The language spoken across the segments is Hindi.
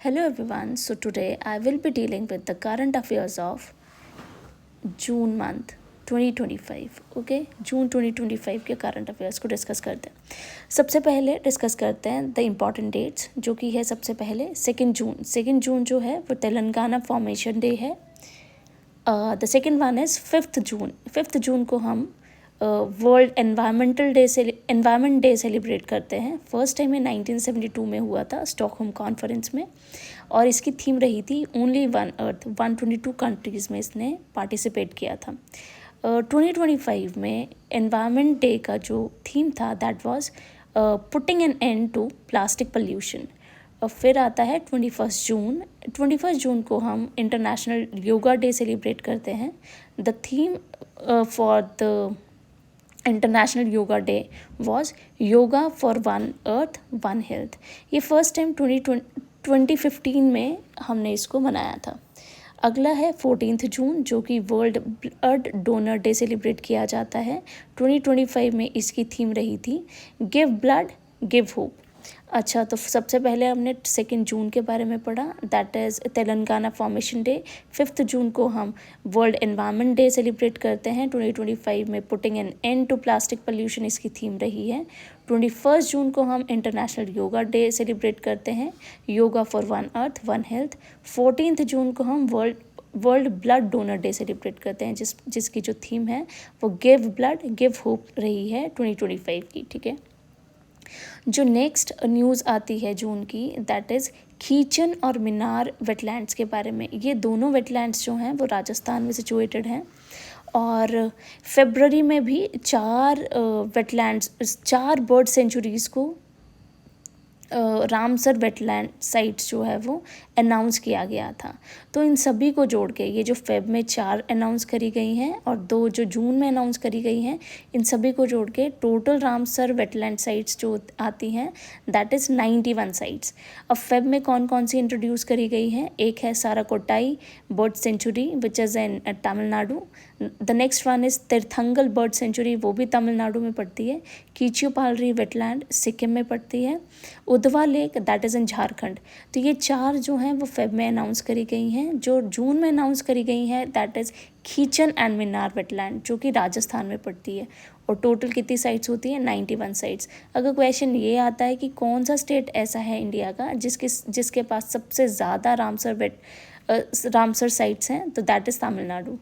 Hello everyone, so today I will be dealing with the current affairs of June month 2025. Okay, June 2025 के करंट अफेयर्स को डिस्कस करते हैं. सबसे पहले डिस्कस करते हैं द इम्पॉर्टेंट डेट्स, जो कि है सबसे पहले 2 जून जो है वो तेलंगाना फॉर्मेशन डे है. द सेकेंड वन इज़ 5 जून को हम वर्ल्ड एनवायरमेंट डे सेलिब्रेट करते हैं. फर्स्ट टाइम ये 1972 में हुआ था स्टॉकहोम कॉन्फ्रेंस में, और इसकी थीम रही थी ओनली वन अर्थ. 122 कंट्रीज़ में इसने पार्टिसिपेट किया था. 2025 में एनवायरमेंट डे का जो थीम था that was putting an end to plastic pollution. फिर आता है 21 जून को हम इंटरनेशनल योगा डे सेलिब्रेट करते हैं. The theme for the international yoga day was yoga for one earth one health. ये फर्स्ट टाइम 2015 में हमने इसको मनाया था. अगला है 14 जून, जो कि world blood donor day celebrate किया जाता है. 2025 में इसकी थीम रही थी गिव ब्लड गिव होप. अच्छा, तो सबसे पहले हमने 2 जून के बारे में पढ़ा, that is Telangana formation day. 5 जून को हम वर्ल्ड एनवायरनमेंट डे सेलिब्रेट करते हैं. 2025 में putting an end to plastic pollution इसकी थीम रही है. 21 जून को हम इंटरनेशनल योगा डे सेलिब्रेट करते हैं, yoga for one earth one health. 14 जून को हम world blood donor day celebrate करते हैं, जिसकी जो थीम है वो गिव ब्लड गिव होप रही है 2025 की. ठीक है, जो नेक्स्ट न्यूज़ आती है जून की, दैट इज़ खीचन और मिनार वेटलैंड्स के बारे में. ये दोनों वेटलैंड्स जो हैं वो राजस्थान में सिचुएटेड हैं, और फेब्रवरी में भी 4 बर्ड सेंचुरीज़ को रामसर वेटलैंड साइट्स जो है वो अनाउंस किया गया था. तो इन सभी को जोड़ के ये जो फेब में 4 अनाउंस करी गई हैं और 2 जो जून में अनाउंस करी गई हैं, इन सभी को जोड़ के टोटल रामसर वेटलैंड साइट्स जो आती हैं दैट इज़ 91 साइट्स. अब फेब में कौन कौन सी इंट्रोड्यूस करी गई हैं? एक है Sakkarakottai bird sanctuary which is in Tamil Nadu. The next one is Theerthangal bird sanctuary, वो भी तमिलनाडु में पड़ती है. कीचूपालरी वेटलैंड सिक्किम में पड़ती है. Udhwa lake that is in Jharkhand. तो ये 4 जो हैं वो फेब में अनाउंस करी गई हैं. जो जून में अनाउंस करी गई हैं that is Khichan and Minar wetland, जो कि राजस्थान में पड़ती है. और टोटल कितनी साइट्स होती हैं? 91 साइट्स. अगर क्वेश्चन ये आता है कि कौन सा स्टेट ऐसा है इंडिया का जिसके पास सबसे ज़्यादा रामसर साइट्स हैं, तो that is Tamil Nadu.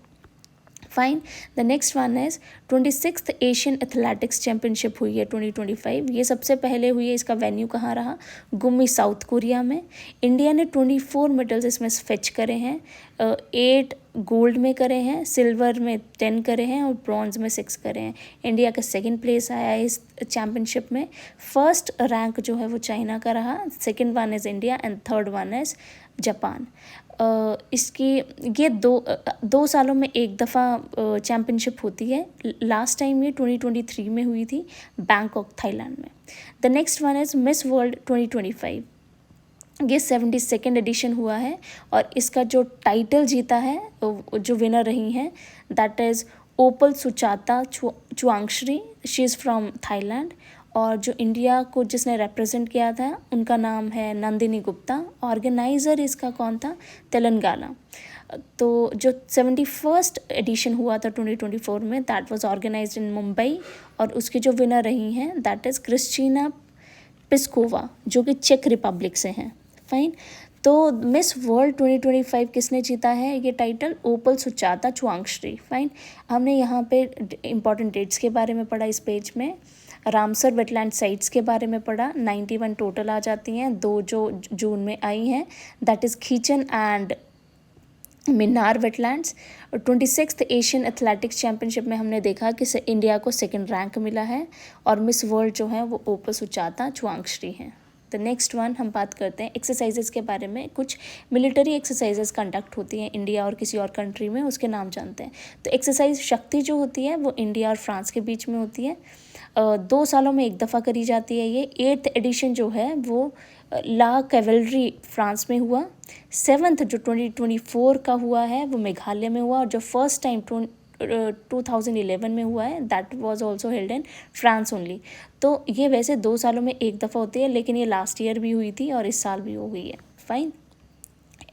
Fine. The next one is 26th Asian athletics championship हुई है 2025. ये सबसे पहले हुई है. इसका वेन्यू कहाँ रहा? गुम्मी, साउथ कोरिया में. इंडिया ने 24 मेडल्स इसमें फेच करे हैं. 8 गोल्ड में करे हैं, सिल्वर में 10 करे हैं और ब्रॉन्ज में 6 करे हैं. इंडिया का 2nd प्लेस आया है इस चैम्पियनशिप में. फर्स्ट रैंक जो है वो चाइना का रहा, 2nd one is India and 3rd one is Japan. इसकी ये 2 सालों में एक दफ़ा चैम्पियनशिप होती है. लास्ट टाइम ये 2023 में हुई थी बैंकॉक, थाईलैंड में. The next one is miss world 2025. ये 72nd एडिशन हुआ है, और इसका जो टाइटल जीता है, जो विनर रही हैं, that is Opal Suchata Chuangsri. She is from Thailand. और जो इंडिया को जिसने रिप्रेजेंट किया था उनका नाम है नंदिनी गुप्ता. ऑर्गेनाइज़र इसका कौन था? तेलंगाना. तो जो 71st एडिशन हुआ था 2024 में, दैट वाज ऑर्गेनाइज्ड इन मुंबई, और उसकी जो विनर रही हैं दैट इज़ क्रिस्टीना पिस्कोवा, जो कि चेक रिपब्लिक से हैं. फाइन. तो मिस वर्ल्ड 2025 किसने जीता है ये टाइटल? ओपल सुचाता चुआंगश्री. फाइन. हमने यहाँ पे इंपॉर्टेंट डेट्स के बारे में पढ़ा. इस पेज में रामसर वेटलैंड साइट्स के बारे में पढ़ा. 91 टोटल आ जाती हैं. 2 जो जून में आई हैं that is Khichan and Minar wetlands. 26th Asian athletics championship में हमने देखा कि इंडिया को 2nd रैंक मिला है, और मिस वर्ल्ड जो है वो ओपल सुचाता चुआंगश्री हैं. द नेक्स्ट वन हम बात करते हैं एक्सरसाइजेज़ के बारे में. कुछ मिलिट्री एक्सरसाइजेज़ कंडक्ट होती हैं इंडिया और किसी और कंट्री में, उसके नाम जानते हैं. तो एक्सरसाइज शक्ति जो होती है वो इंडिया और फ्रांस के बीच में होती है. 2 सालों में एक दफ़ा करी जाती है ये. 8th एडिशन जो है वो ला कैवलरी फ्रांस में हुआ. 7th जो 2024 का हुआ है वो मेघालय में हुआ, और जो फर्स्ट टाइम 2011 में हुआ है that was also held in France only. तो ये वैसे 2 सालों में एक दफ़ा होती है, लेकिन ये लास्ट ईयर भी हुई थी और इस साल भी हो गई है. फाइन.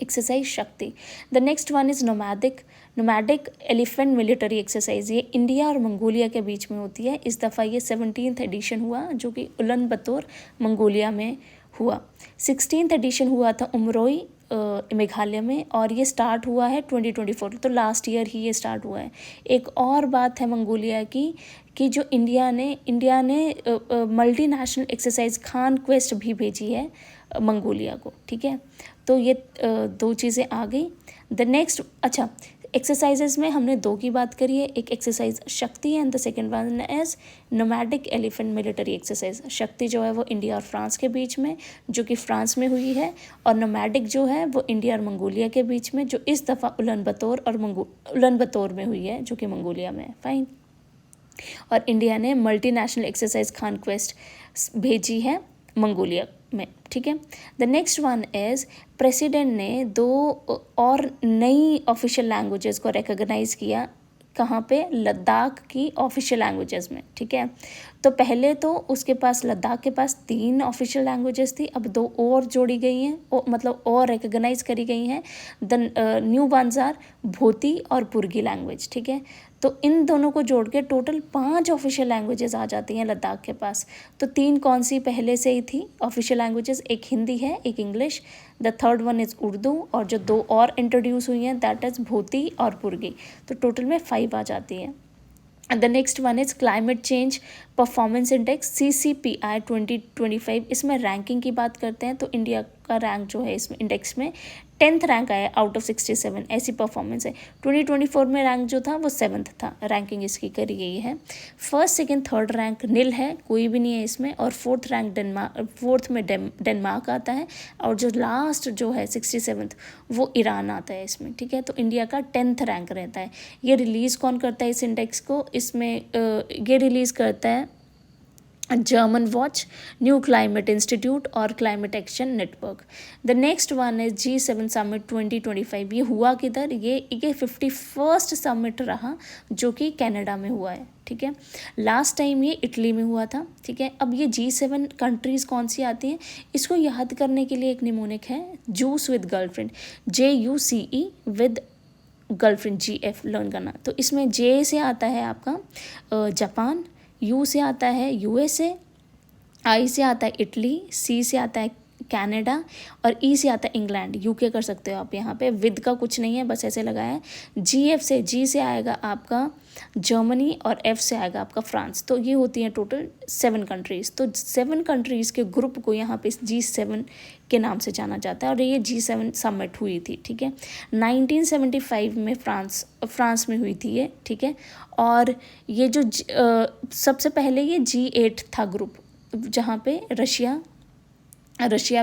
एक्सरसाइज शक्ति। The next one is nomadic elephant military exercise. ये इंडिया और मंगोलिया के बीच में होती है। इस दफ़ा ये 17th एडिशन हुआ जो कि उलन बतौर मंगोलिया में हुआ। 16th एडिशन हुआ था उमरोई मेघालय में, और ये स्टार्ट हुआ है 2024, तो लास्ट ईयर ही ये स्टार्ट हुआ है। एक और बात है मंगोलिया की कि जो इंडिया ने multi national exercise Khan quest भी भेजी है मंगोलिया को, ठीक है। तो ये दो चीज़ें आ गई। द नेक्स्ट, अच्छा, एक्सरसाइजेज में हमने दो की बात करी है, एक एक्सरसाइज शक्ति है and the second one as nomadic elephant military exercise. Shakti जो है वो इंडिया और फ्रांस के बीच में, जो कि फ्रांस में हुई है, और नोमैडिक जो है वो इंडिया और मंगोलिया के बीच में, जो इस दफ़ा उलन बतौर में हुई है, जो कि मंगोलिया में है। फाइन। और इंडिया ने मल्टी नेशनल एक्सरसाइज कॉन्क्वेस्ट भेजी है मंगोलिया में, ठीक है। The next one is president ने दो और नई ऑफिशियल लैंग्वेजेस को रिकॉग्नाइज़ किया। कहाँ पे? लद्दाख की ऑफिशियल लैंग्वेजेस में, ठीक है। तो पहले तो उसके पास, लद्दाख के पास 3 ऑफिशियल लैंग्वेजेस थी, अब 2 और जोड़ी गई हैं, मतलब और रिकॉग्नाइज करी गई हैं। द न्यू वंस आर भोती और पुर्गी लैंग्वेज, ठीक है। तो इन दोनों को जोड़ के टोटल 5 ऑफिशियल लैंग्वेजेस आ जाती हैं लद्दाख के पास। तो 3 कौन सी पहले से ही थी ऑफिशियल लैंग्वेजेस? एक हिंदी है, एक English, the third one is Urdu, और जो 2 और इंट्रोड्यूस हुई हैं दैट इज़ भोती और पुर्गी। तो टोटल में 5 आ जाती हैं। The next one is climate change performance index CCPI 2025। इसमें रैंकिंग की बात करते हैं तो इंडिया का रैंक जो है इसमें इंडेक्स में 10th रैंक आया आउट ऑफ 67, ऐसी परफॉर्मेंस है। 2024 में रैंक जो था वो 7th था, रैंकिंग इसकी करी गई है। फर्स्ट, सेकंड, थर्ड रैंक नील है, कोई भी नहीं है इसमें, और फोर्थ में डेनमार्क आता है, और जो लास्ट जो है 67th वो ईरान आता है इसमें, ठीक है। तो इंडिया का 10th रैंक रहता है। ये रिलीज़ कौन करता है इस इंडेक्स को? इसमें ये रिलीज़ करता है German watch, new climate institute और climate action network. The next one is G7 summit 2025। ये हुआ किधर? ये 51st समिट रहा जो कि कनाडा में हुआ है, ठीक है। लास्ट टाइम ये इटली में हुआ था, ठीक है। अब ये G7 कंट्रीज़ कौन सी आती हैं, इसको याद करने के लिए एक निमोनिक है, juice with girlfriend, JUCE with girlfriend, GF learn करना। तो इसमें J से आता है आपका जापान, U से आता है USA, I से आता है इटली, C से आता है कनाडा, और E से आता है इंग्लैंड। UK कर सकते हो आप, यहाँ पे विद का कुछ नहीं है, बस ऐसे लगाया है। G से आएगा आपका जर्मनी, और F से आएगा आपका फ्रांस। तो ये होती हैं टोटल 7 कंट्रीज़। तो 7 कंट्रीज़ के ग्रुप को यहाँ पे G7 के नाम से जाना जाता है, और ये G7 समिट हुई थी, ठीक है। 1975 में फ्रांस में हुई थी ये, ठीक है। और ये जो सबसे पहले ये G8 था ग्रुप, जहाँ पे रशिया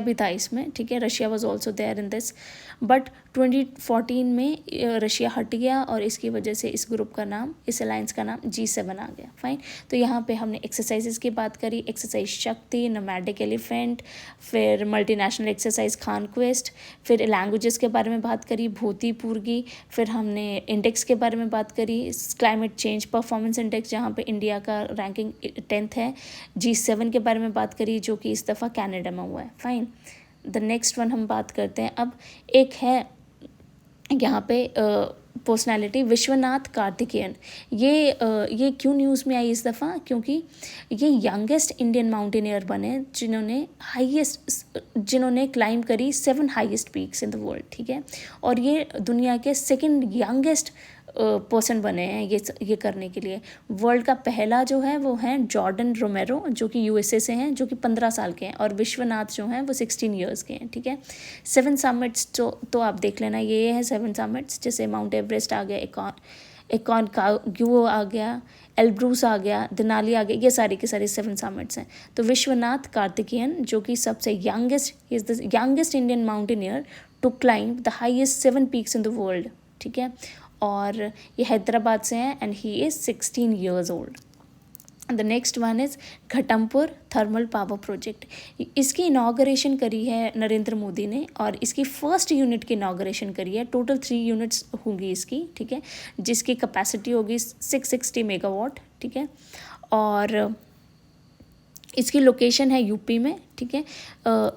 भी था इसमें, ठीक है। Russia was also there in this, but 2014 में रशिया हट गया, और इसकी वजह से इस ग्रुप का नाम, इस अलायंस का नाम G7 आ गया। फाइन। तो यहाँ पे हमने एक्सरसाइजेज की बात करी, एक्सरसाइज शक्ति, नोमैडिक एलिफेंट, फिर मल्टीनेशनल एक्सरसाइज कॉन्क्वेस्ट, फिर लैंग्वेजेस के बारे में बात करी, भोती पुर्गी, फिर हमने इंडेक्स के बारे में बात करी, क्लाइमेट चेंज परफॉर्मेंस इंडेक्स जहाँ पे इंडिया का रैंकिंग 10th है, G7 के बारे में बात करी जो कि इस दफ़ा कनाडा में हुआ है। फाइन। द नेक्स्ट वन हम बात करते हैं अब, एक है यहाँ पे पर्सनालिटी विश्वनाथ कार्तिकेयन। ये क्यों न्यूज़ में आई इस दफ़ा? क्योंकि ये यंगेस्ट इंडियन माउंटेनियर बने जिन्होंने क्लाइम करी 7 highest peaks in the world, ठीक है। और ये दुनिया के सेकंड यंगेस्ट पर्सन बने हैं ये करने के लिए। वर्ल्ड का पहला जो है वो है जॉर्डन रोमेरो, जो कि USA से हैं, जो कि 15 साल के हैं, और विश्वनाथ जो हैं वो 16 ईयर्स के हैं, ठीक है। 7 समिट्स तो आप देख लेना, ये है 7 समिट्स, जैसे माउंट एवरेस्ट आ गया, एकोनकागुआ आ गया, एल्ब्रूस आ गया, देनाली आ गया, ये सारी के सारी 7 समिट्स हैं। तो विश्वनाथ कार्तिकेयन जो कि सबसे youngest is the youngest Indian mountaineer to climb the highest 7 peaks in the world, ठीक है। और ये हैदराबाद से हैं, and he is 16 years old। The next one is Ghatampur thermal power project. इसकी इनाग्रेशन करी है नरेंद्र मोदी ने, और इसकी फर्स्ट यूनिट की इनाग्रेशन करी है। टोटल 3 यूनिट्स होंगी इसकी, ठीक है, जिसकी कैपेसिटी होगी 660 मेगावाट, ठीक है। और इसकी लोकेशन है यूपी में, ठीक है।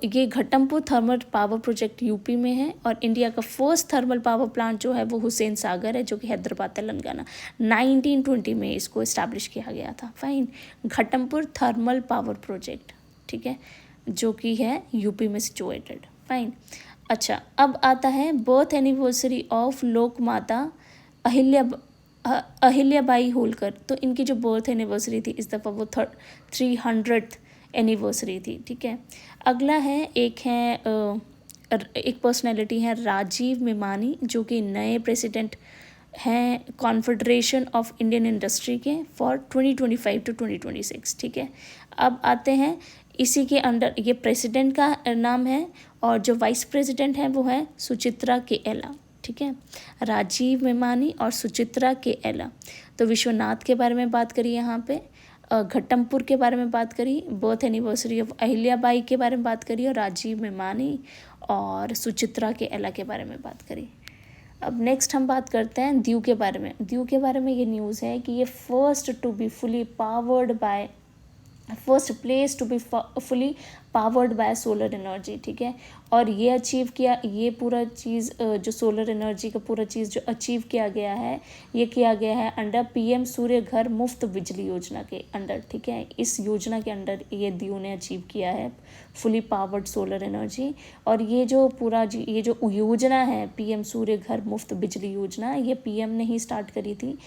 ये घट्टमपुर थर्मल पावर प्रोजेक्ट यूपी में है और इंडिया का फर्स्ट थर्मल पावर प्लांट जो है वो हुसैन सागर है, जो कि हैदराबाद तेलंगाना 1920 में इसको इस्टेब्लिश किया गया था। फाइन, घट्टमपुर थर्मल पावर प्रोजेक्ट, ठीक है, जो कि है यूपी में सिचुएटेड। फाइन। अच्छा, अब आता है बर्थ एनिवर्सरी ऑफ लोक माता अहिल्याबाई होलकर। तो इनकी जो बर्थ एनिवर्सरी थी इस दफ़ा वो 300th एनिवर्सरी थी, ठीक है। अगला है एक पर्सनैलिटी है राजीव मेमानी, जो कि नए प्रेसिडेंट हैं कॉन्फेडरेशन ऑफ इंडियन इंडस्ट्री के फॉर 2025 to 2026, ठीक है। अब आते हैं इसी के अंडर, ये प्रेसिडेंट का नाम है और जो वाइस प्रेसिडेंट है वो है सुचित्रा केएला, ठीक है। राजीव मेमानी और सुचित्रा केएला। तो विश्वनाथ के बारे में बात करी यहाँ पे, घट्टमपुर के बारे में बात करी, बर्थ एनिवर्सरी ऑफ अहिल्याबाई के बारे में बात करी और राजीव मेमानी और सुचित्रा केएला के बारे में बात करी। अब नेक्स्ट हम बात करते हैं दीव के बारे में। दीव के बारे में ये न्यूज़ है कि ये first place to be fully powered by solar energy, ठीक है। और ये अचीव किया, ये पूरा चीज़ जो सोलर एनर्जी का पूरा चीज़ जो अचीव किया गया है, ये किया गया है अंडर पीएम सूर्य घर मुफ्त बिजली योजना के अंडर, ठीक है। इस योजना के अंडर ये दीव ने अचीव किया है फुली पावर्ड सोलर एनर्जी। और ये जो ये जो योजना है पीएम सूर्य घर मुफ्त बिजली योजना, ये पीएम ने ही स्टार्ट करी थी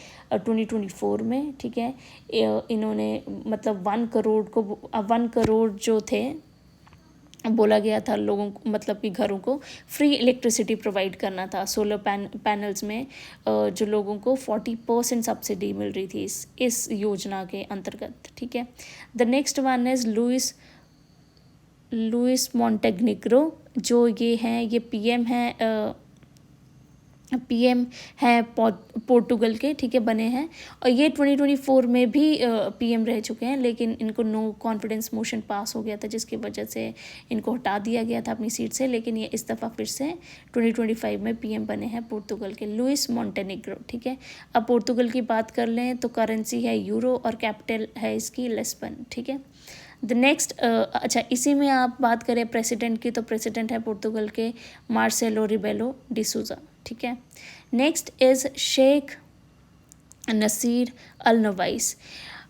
2024 में, ठीक है। इन्होंने मतलब 1 करोड़ जो थे बोला गया था लोगों को, मतलब कि घरों को फ्री इलेक्ट्रिसिटी प्रोवाइड करना था। सोलर पैनल्स में जो लोगों को 40% सब्सिडी मिल रही थी इस योजना के अंतर्गत, ठीक है। The next one is Luis Montenegro, जो ये पीएम हैं पोर्टुगल के, ठीक है, बने हैं। और ये 2024 में भी पीएम रह चुके हैं, लेकिन इनको नो कॉन्फिडेंस मोशन पास हो गया था, जिसकी वजह से इनको हटा दिया गया था अपनी सीट से। लेकिन ये इस दफ़ा फिर से 2025 में पीएम बने हैं पोर्तुगल के, लुइस मॉन्टेनेग्रो, ठीक है। अब पोर्तुगल की बात कर लें तो करेंसी है यूरो और कैपिटल है इसकी लिस्बन, ठीक है। द नेक्स्ट अच्छा, इसी में आप बात करें प्रेसिडेंट की, तो प्रेसिडेंट है पोर्तुगल के मार्सेलो रिबेलो डिसूजा, ठीक है। Next is Sheikh Nasser Al Nowais.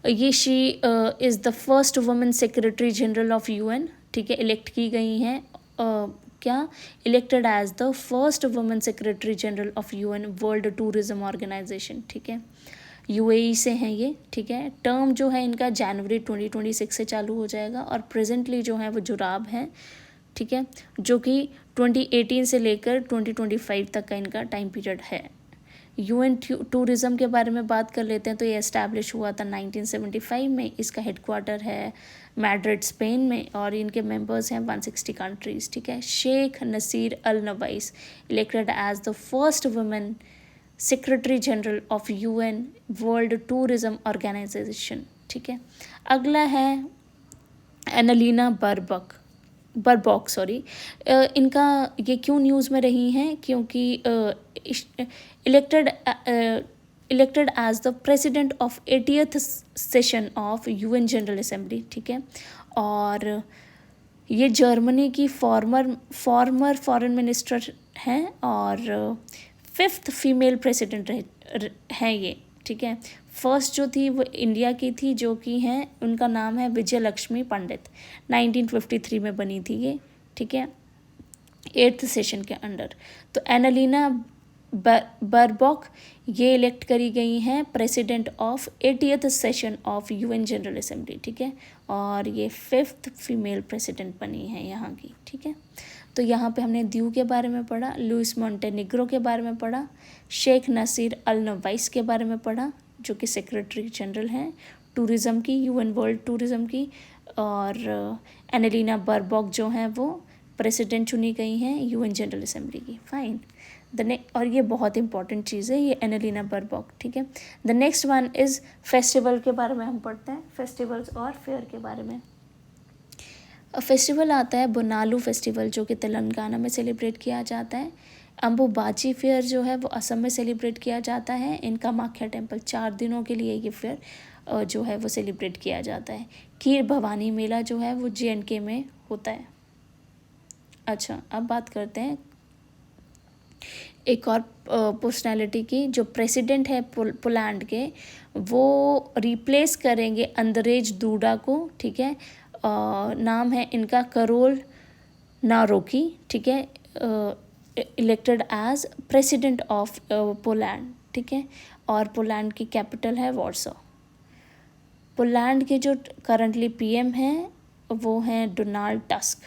ये she is the first women secretary general of UN, ठीक है, इलेक्ट की गई हैं elected as the first women secretary general of UN world tourism organization, ठीक है। यूएई से हैं ये, ठीक है। टर्म जो है इनका जनवरी 2026 से चालू हो जाएगा और प्रेजेंटली जो है वो जुराब हैं, ठीक है, जो कि 2018 से लेकर 2025 तक का इनका टाइम पीरियड है। यूएन टूरिज़्म के बारे में बात कर लेते हैं तो ये एस्टैब्लिश हुआ था 1975 में। इसका हेडक्वार्टर है मैड्रिड स्पेन में और इनके मेंबर्स हैं 160 कंट्रीज़, ठीक है। Sheikh Nasser Al Nowais elected as the first women secretary general of UN world tourism organization, ठीक है। अगला है एनालिना बरबॉक, इनका ये क्यों न्यूज़ में रही हैं, क्योंकि elected as the president of 80th session of UN general assembly, ठीक है। और ये जर्मनी की फॉर्मर फॉरेन मिनिस्टर हैं और 5th फीमेल प्रेसिडेंट हैं ये, ठीक है। फर्स्ट जो थी वो इंडिया की थी, जो कि हैं, उनका नाम है विजय लक्ष्मी पंडित, 1953 में बनी थी ये, ठीक है, 8th सेशन के अंडर। तो एनालिना बरबॉक ये इलेक्ट करी गई हैं president of 80th session of UN general assembly, ठीक है। और ये 5th फीमेल प्रेसिडेंट बनी हैं यहाँ की, ठीक है। तो यहाँ पे हमने दीव के बारे में पढ़ा, लुइस मॉन्टेनेग्रो के बारे में पढ़ा, शेख नसीर अल नवाइस के बारे में पढ़ा, जो कि सेक्रेटरी जनरल हैं टूरिज़्म की, यूएन वर्ल्ड टूरिज़्म की, और एनालिना बरबॉक जो हैं वो प्रेसिडेंट चुनी गई हैं यूएन जनरल असेंबली की। फाइन। और ये बहुत इंपॉर्टेंट चीज़ है ये एनालिना बरबॉक, ठीक है। The next one is festival के बारे में हम पढ़ते हैं, फेस्टिवल्स और फेयर के बारे में। फेस्टिवल आता है बोनालू फेस्टिवल, जो कि तेलंगाना में सेलिब्रेट किया जाता है। अम्बुबाची फेयर जो है वो असम में सेलिब्रेट किया जाता है इन कामाख्या टेम्पल। 4 दिनों के लिए ये फेयर जो है वो सेलिब्रेट किया जाता है। खीर भवानी मेला जो है वो JNK में होता है। अच्छा, अब बात करते हैं एक और पर्सनैलिटी की। जो प्रेसिडेंट है पोलैंड के, वो रिप्लेस करेंगे अंद्रेज दूडा को, ठीक है। नाम है इनका करोल नारोकी, ठीक है, elected as president of Poland, ठीक है। और पोलैंड की कैपिटल है वॉर्सो। पोलैंड के जो करंटली PM हैं वो हैं Donald tusk.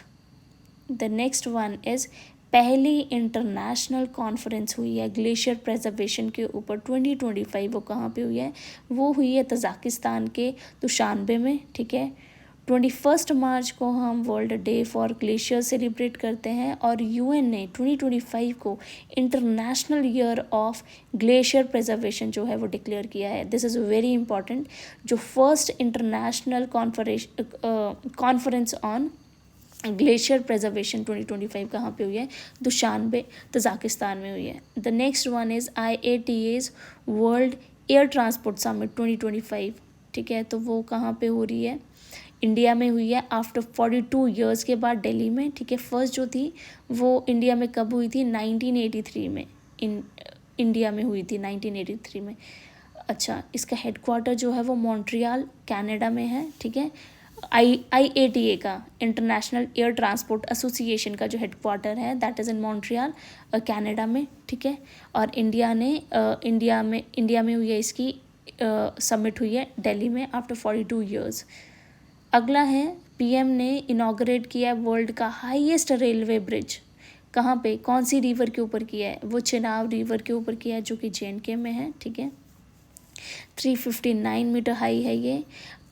The next one is पहली इंटरनेशनल कॉन्फ्रेंस हुई है ग्लेशियर प्रिजर्वेशन के ऊपर 2025। वो कहाँ पे हुई है? वो हुई है तजाकिस्तान के दुशानबे में, ठीक है। 21 मार्च को हम world day for glacier celebrate करते हैं और UN ने 2025 को international year of glacier preservation जो है वो डिक्लेयर किया है। This is very important. जो first international conference on glacier preservation 2025 कहाँ पे हुई है? दुशानबे, तजाकिस्तान में हुई है। The next one is IATA's world air transport summit 2025, ठीक है। तो वो कहाँ पे हो रही है? इंडिया में हुई है आफ्टर 42 ईयर्स के बाद दिल्ली में, ठीक है। फर्स्ट जो थी वो इंडिया में कब हुई थी? 1983 में इंडिया में हुई थी 1983 में। अच्छा, इसका हेडक्वार्टर जो है वो मॉन्ट्रियल कनाडा में है, ठीक है। IATA का इंटरनेशनल एयर ट्रांसपोर्ट एसोसिएशन का जो हेडक्वार्टर है that is in Montreal Canada में, ठीक है। और इंडिया में हुई है इसकी समिट हुई है दिल्ली में आफ्टर 42 ईयर्स। अगला है PM ने इनॉग्रेट किया है वर्ल्ड का हाईएस्ट रेलवे ब्रिज। कहाँ पे, कौन सी रिवर के ऊपर किया है? वो चेनाब रिवर के ऊपर किया है जो कि JNK में है, ठीक है। 359 मीटर हाई है ये।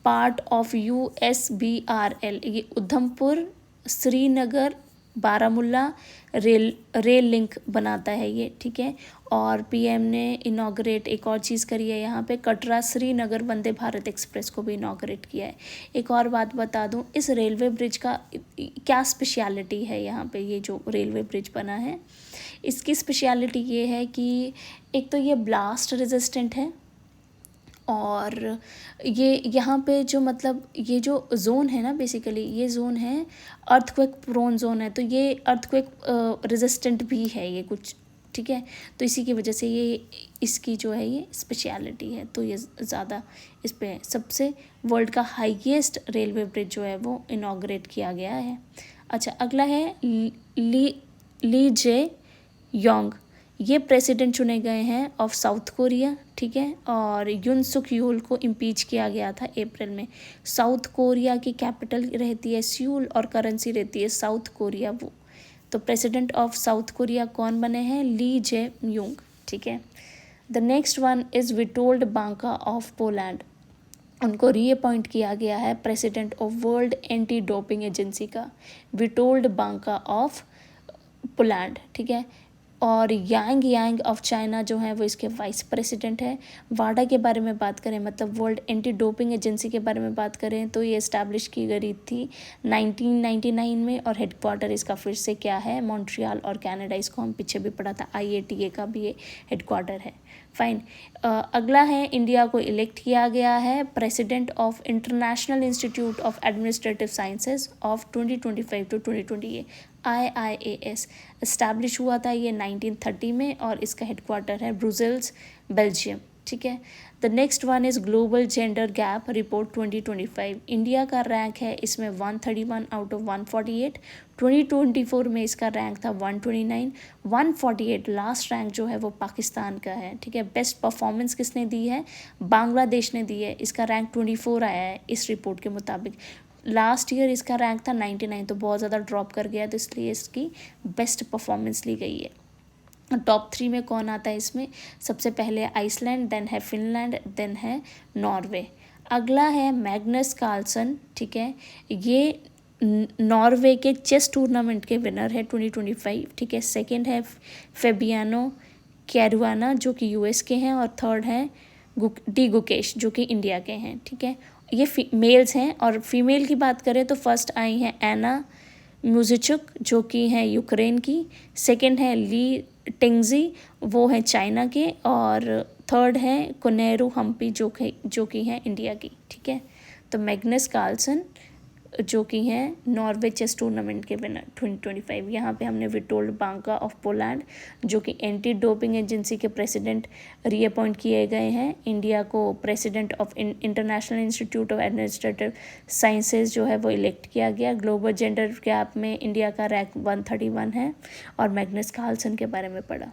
पार्ट ऑफ USBRL, ये उधमपुर श्रीनगर बारामुल्ला रेल लिंक बनाता है ये, ठीक है। और PM ने इनॉग्रेट एक और चीज़ करी है यहाँ पे, कटरा श्रीनगर वंदे भारत एक्सप्रेस को भी इनॉग्रेट किया है। एक और बात बता दूँ, इस रेलवे ब्रिज का क्या स्पेशलिटी है यहाँ पे? ये जो रेलवे ब्रिज बना है इसकी स्पेशलिटी ये है कि एक तो ये ब्लास्ट रेजिस्टेंट है और ये यहाँ पे जो मतलब ये जो जोन है ना, बेसिकली ये जोन है अर्थक्वेक प्रोन जोन है, तो ये अर्थक्वेक रेजिस्टेंट भी है ये कुछ, ठीक है। तो इसी की वजह से ये इसकी जो है ये स्पेशलिटी है, तो ये ज़्यादा इस पे सबसे वर्ल्ड का हाईएस्ट रेलवे ब्रिज जो है वो इनॉग्रेट किया गया है। अच्छा, अगला है ली जे योंग। ये प्रेसिडेंट चुने गए हैं ऑफ साउथ कोरिया, ठीक है। और युन सुक यूल को इम्पीच किया गया था अप्रैल में। साउथ कोरिया की कैपिटल रहती है सियोल और करेंसी रहती है साउथ कोरिया वो। तो प्रेसिडेंट ऑफ साउथ कोरिया कौन बने हैं? ली जे योंग, ठीक है। The next one is Witold Banka of Poland. उनको रीअपॉइंट किया गया है president of World Anti Doping Agency का, विटोल्ड बांका ऑफ पोलैंड, ठीक है। और यांग ऑफ चाइना जो है वो इसके वाइस प्रेसिडेंट है। वाडा के बारे में बात करें, मतलब वर्ल्ड एंटी डोपिंग एजेंसी के बारे में बात करें तो ये इस्टेब्लिश की गई थी 1999 में और हेडक्वार्टर इसका फिर से क्या है? मॉन्ट्रियल और कनाडा। इसको हम पीछे भी पढ़ा था, IATA का भी ये हेडक्वार्टर है। फाइन। अगला है इंडिया को इलेक्ट किया गया है president of international institute of administrative sciences of 2025 to 2028, IIAS। Establish हुआ था ये 1930 में और इसका हेडक्वार्टर है ब्रुसेल्स, बेल्जियम, ठीक है। The next one is global gender gap report 2025। India का रैंक है इसमें 131 आउट ऑफ 148। 2024 में इसका रैंक था 129। 148 लास्ट रैंक जो है वो पाकिस्तान का है, ठीक है। बेस्ट परफॉर्मेंस किसने दी है? बांग्लादेश ने दी है। इसका रैंक 24 आया है इस रिपोर्ट के मुताबिक। लास्ट ईयर इसका रैंक था 99, तो बहुत ज़्यादा ड्रॉप कर गया, तो इसलिए इसकी बेस्ट परफॉर्मेंस ली गई है। टॉप 3 में कौन आता है इसमें? सबसे पहले आइसलैंड, देन है फिनलैंड, देन है नॉर्वे। अगला है मैग्नस कार्लसन, ठीक है। ये नॉर्वे के चेस टूर्नामेंट के विनर है 2025, ठीक है। सेकंड है फेबियानो कैरुआना जो कि US के हैं और थर्ड है डी गुकेश जो कि इंडिया के हैं, ठीक है। ये मेल्स हैं और फीमेल की बात करें तो फर्स्ट आई हैं एना म्यूजिचुक जो कि हैं यूक्रेन की। सेकंड है ली टेंगजी, वो हैं चाइना के। और थर्ड है कोनेरू हम्पी जो कि है इंडिया की, ठीक है। तो मैग्नस कार्लसन जो कि हैं नॉर्वे चेस टूर्नामेंट के विनर 2025। यहाँ पे हमने विटोल्ड बांका ऑफ पोलैंड जो कि एंटी डोपिंग एजेंसी के प्रेसिडेंट रीअपॉइंट किए गए हैं। इंडिया को president of international institute of administrative sciences जो है वो इलेक्ट किया गया। ग्लोबल जेंडर गैप में इंडिया का रैंक 131 है। और मैग्नस कार्लसन के बारे में पढ़ा।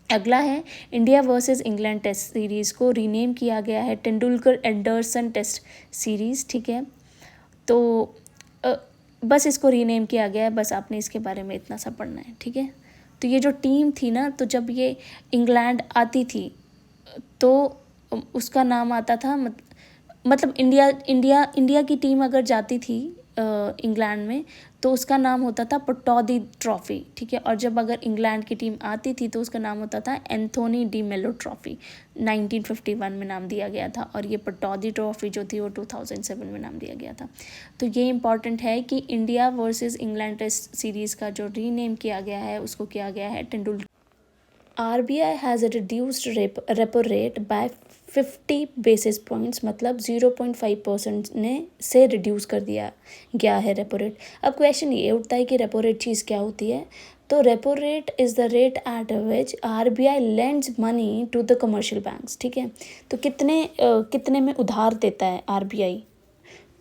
अगला है India versus England test series को रीनेम किया गया है तेंदुलकर एंडरसन टेस्ट सीरीज़, ठीक है। तो बस इसको रीनेम किया गया है, बस आपने इसके बारे में इतना सा पढ़ना है, ठीक है। तो ये जो टीम थी ना, तो जब ये इंग्लैंड आती थी तो उसका नाम आता था मतलब इंडिया की टीम अगर जाती थी इंग्लैंड में तो उसका नाम होता था पटौदी ट्रॉफ़ी, ठीक है। और जब अगर इंग्लैंड की टीम आती थी तो उसका नाम होता था एंथोनी डी मेलो ट्रॉफ़ी। 1951 में नाम दिया गया था। और ये पटौदी ट्रॉफ़ी जो थी वो 2007 में नाम दिया गया था। तो ये इंपॉर्टेंट है कि India versus England test series का जो रीनेम किया गया है उसको किया गया है Tendulkar. RBI has reduced repo rate by 50 basis points, मतलब 0.5% ने से रिड्यूस कर दिया गया है रेपो रेट। अब क्वेश्चन ये उठता है कि रेपो रेट चीज़ क्या होती है। तो repo rate is the rate at which RBI lends money to the commercial banks, ठीक है। तो कितने में उधार देता है RBI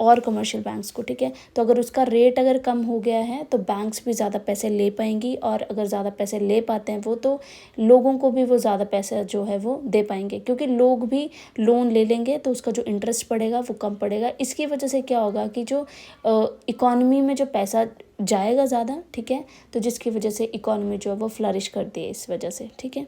और कमर्शियल बैंक्स को, ठीक है। तो अगर उसका रेट अगर कम हो गया है तो बैंक्स भी ज़्यादा पैसे ले पाएंगी, और अगर ज़्यादा पैसे ले पाते हैं वो तो लोगों को भी वो ज़्यादा पैसा जो है वो दे पाएंगे, क्योंकि लोग भी लोन ले लेंगे तो उसका जो इंटरेस्ट पड़ेगा वो कम पड़ेगा। इसकी वजह से क्या होगा कि जो इकॉनमी में जो पैसा जाएगा ज़्यादा, ठीक है, तो जिसकी वजह से इकॉनमी जो है वो फ्लरिश करती है इस वजह से, ठीक है।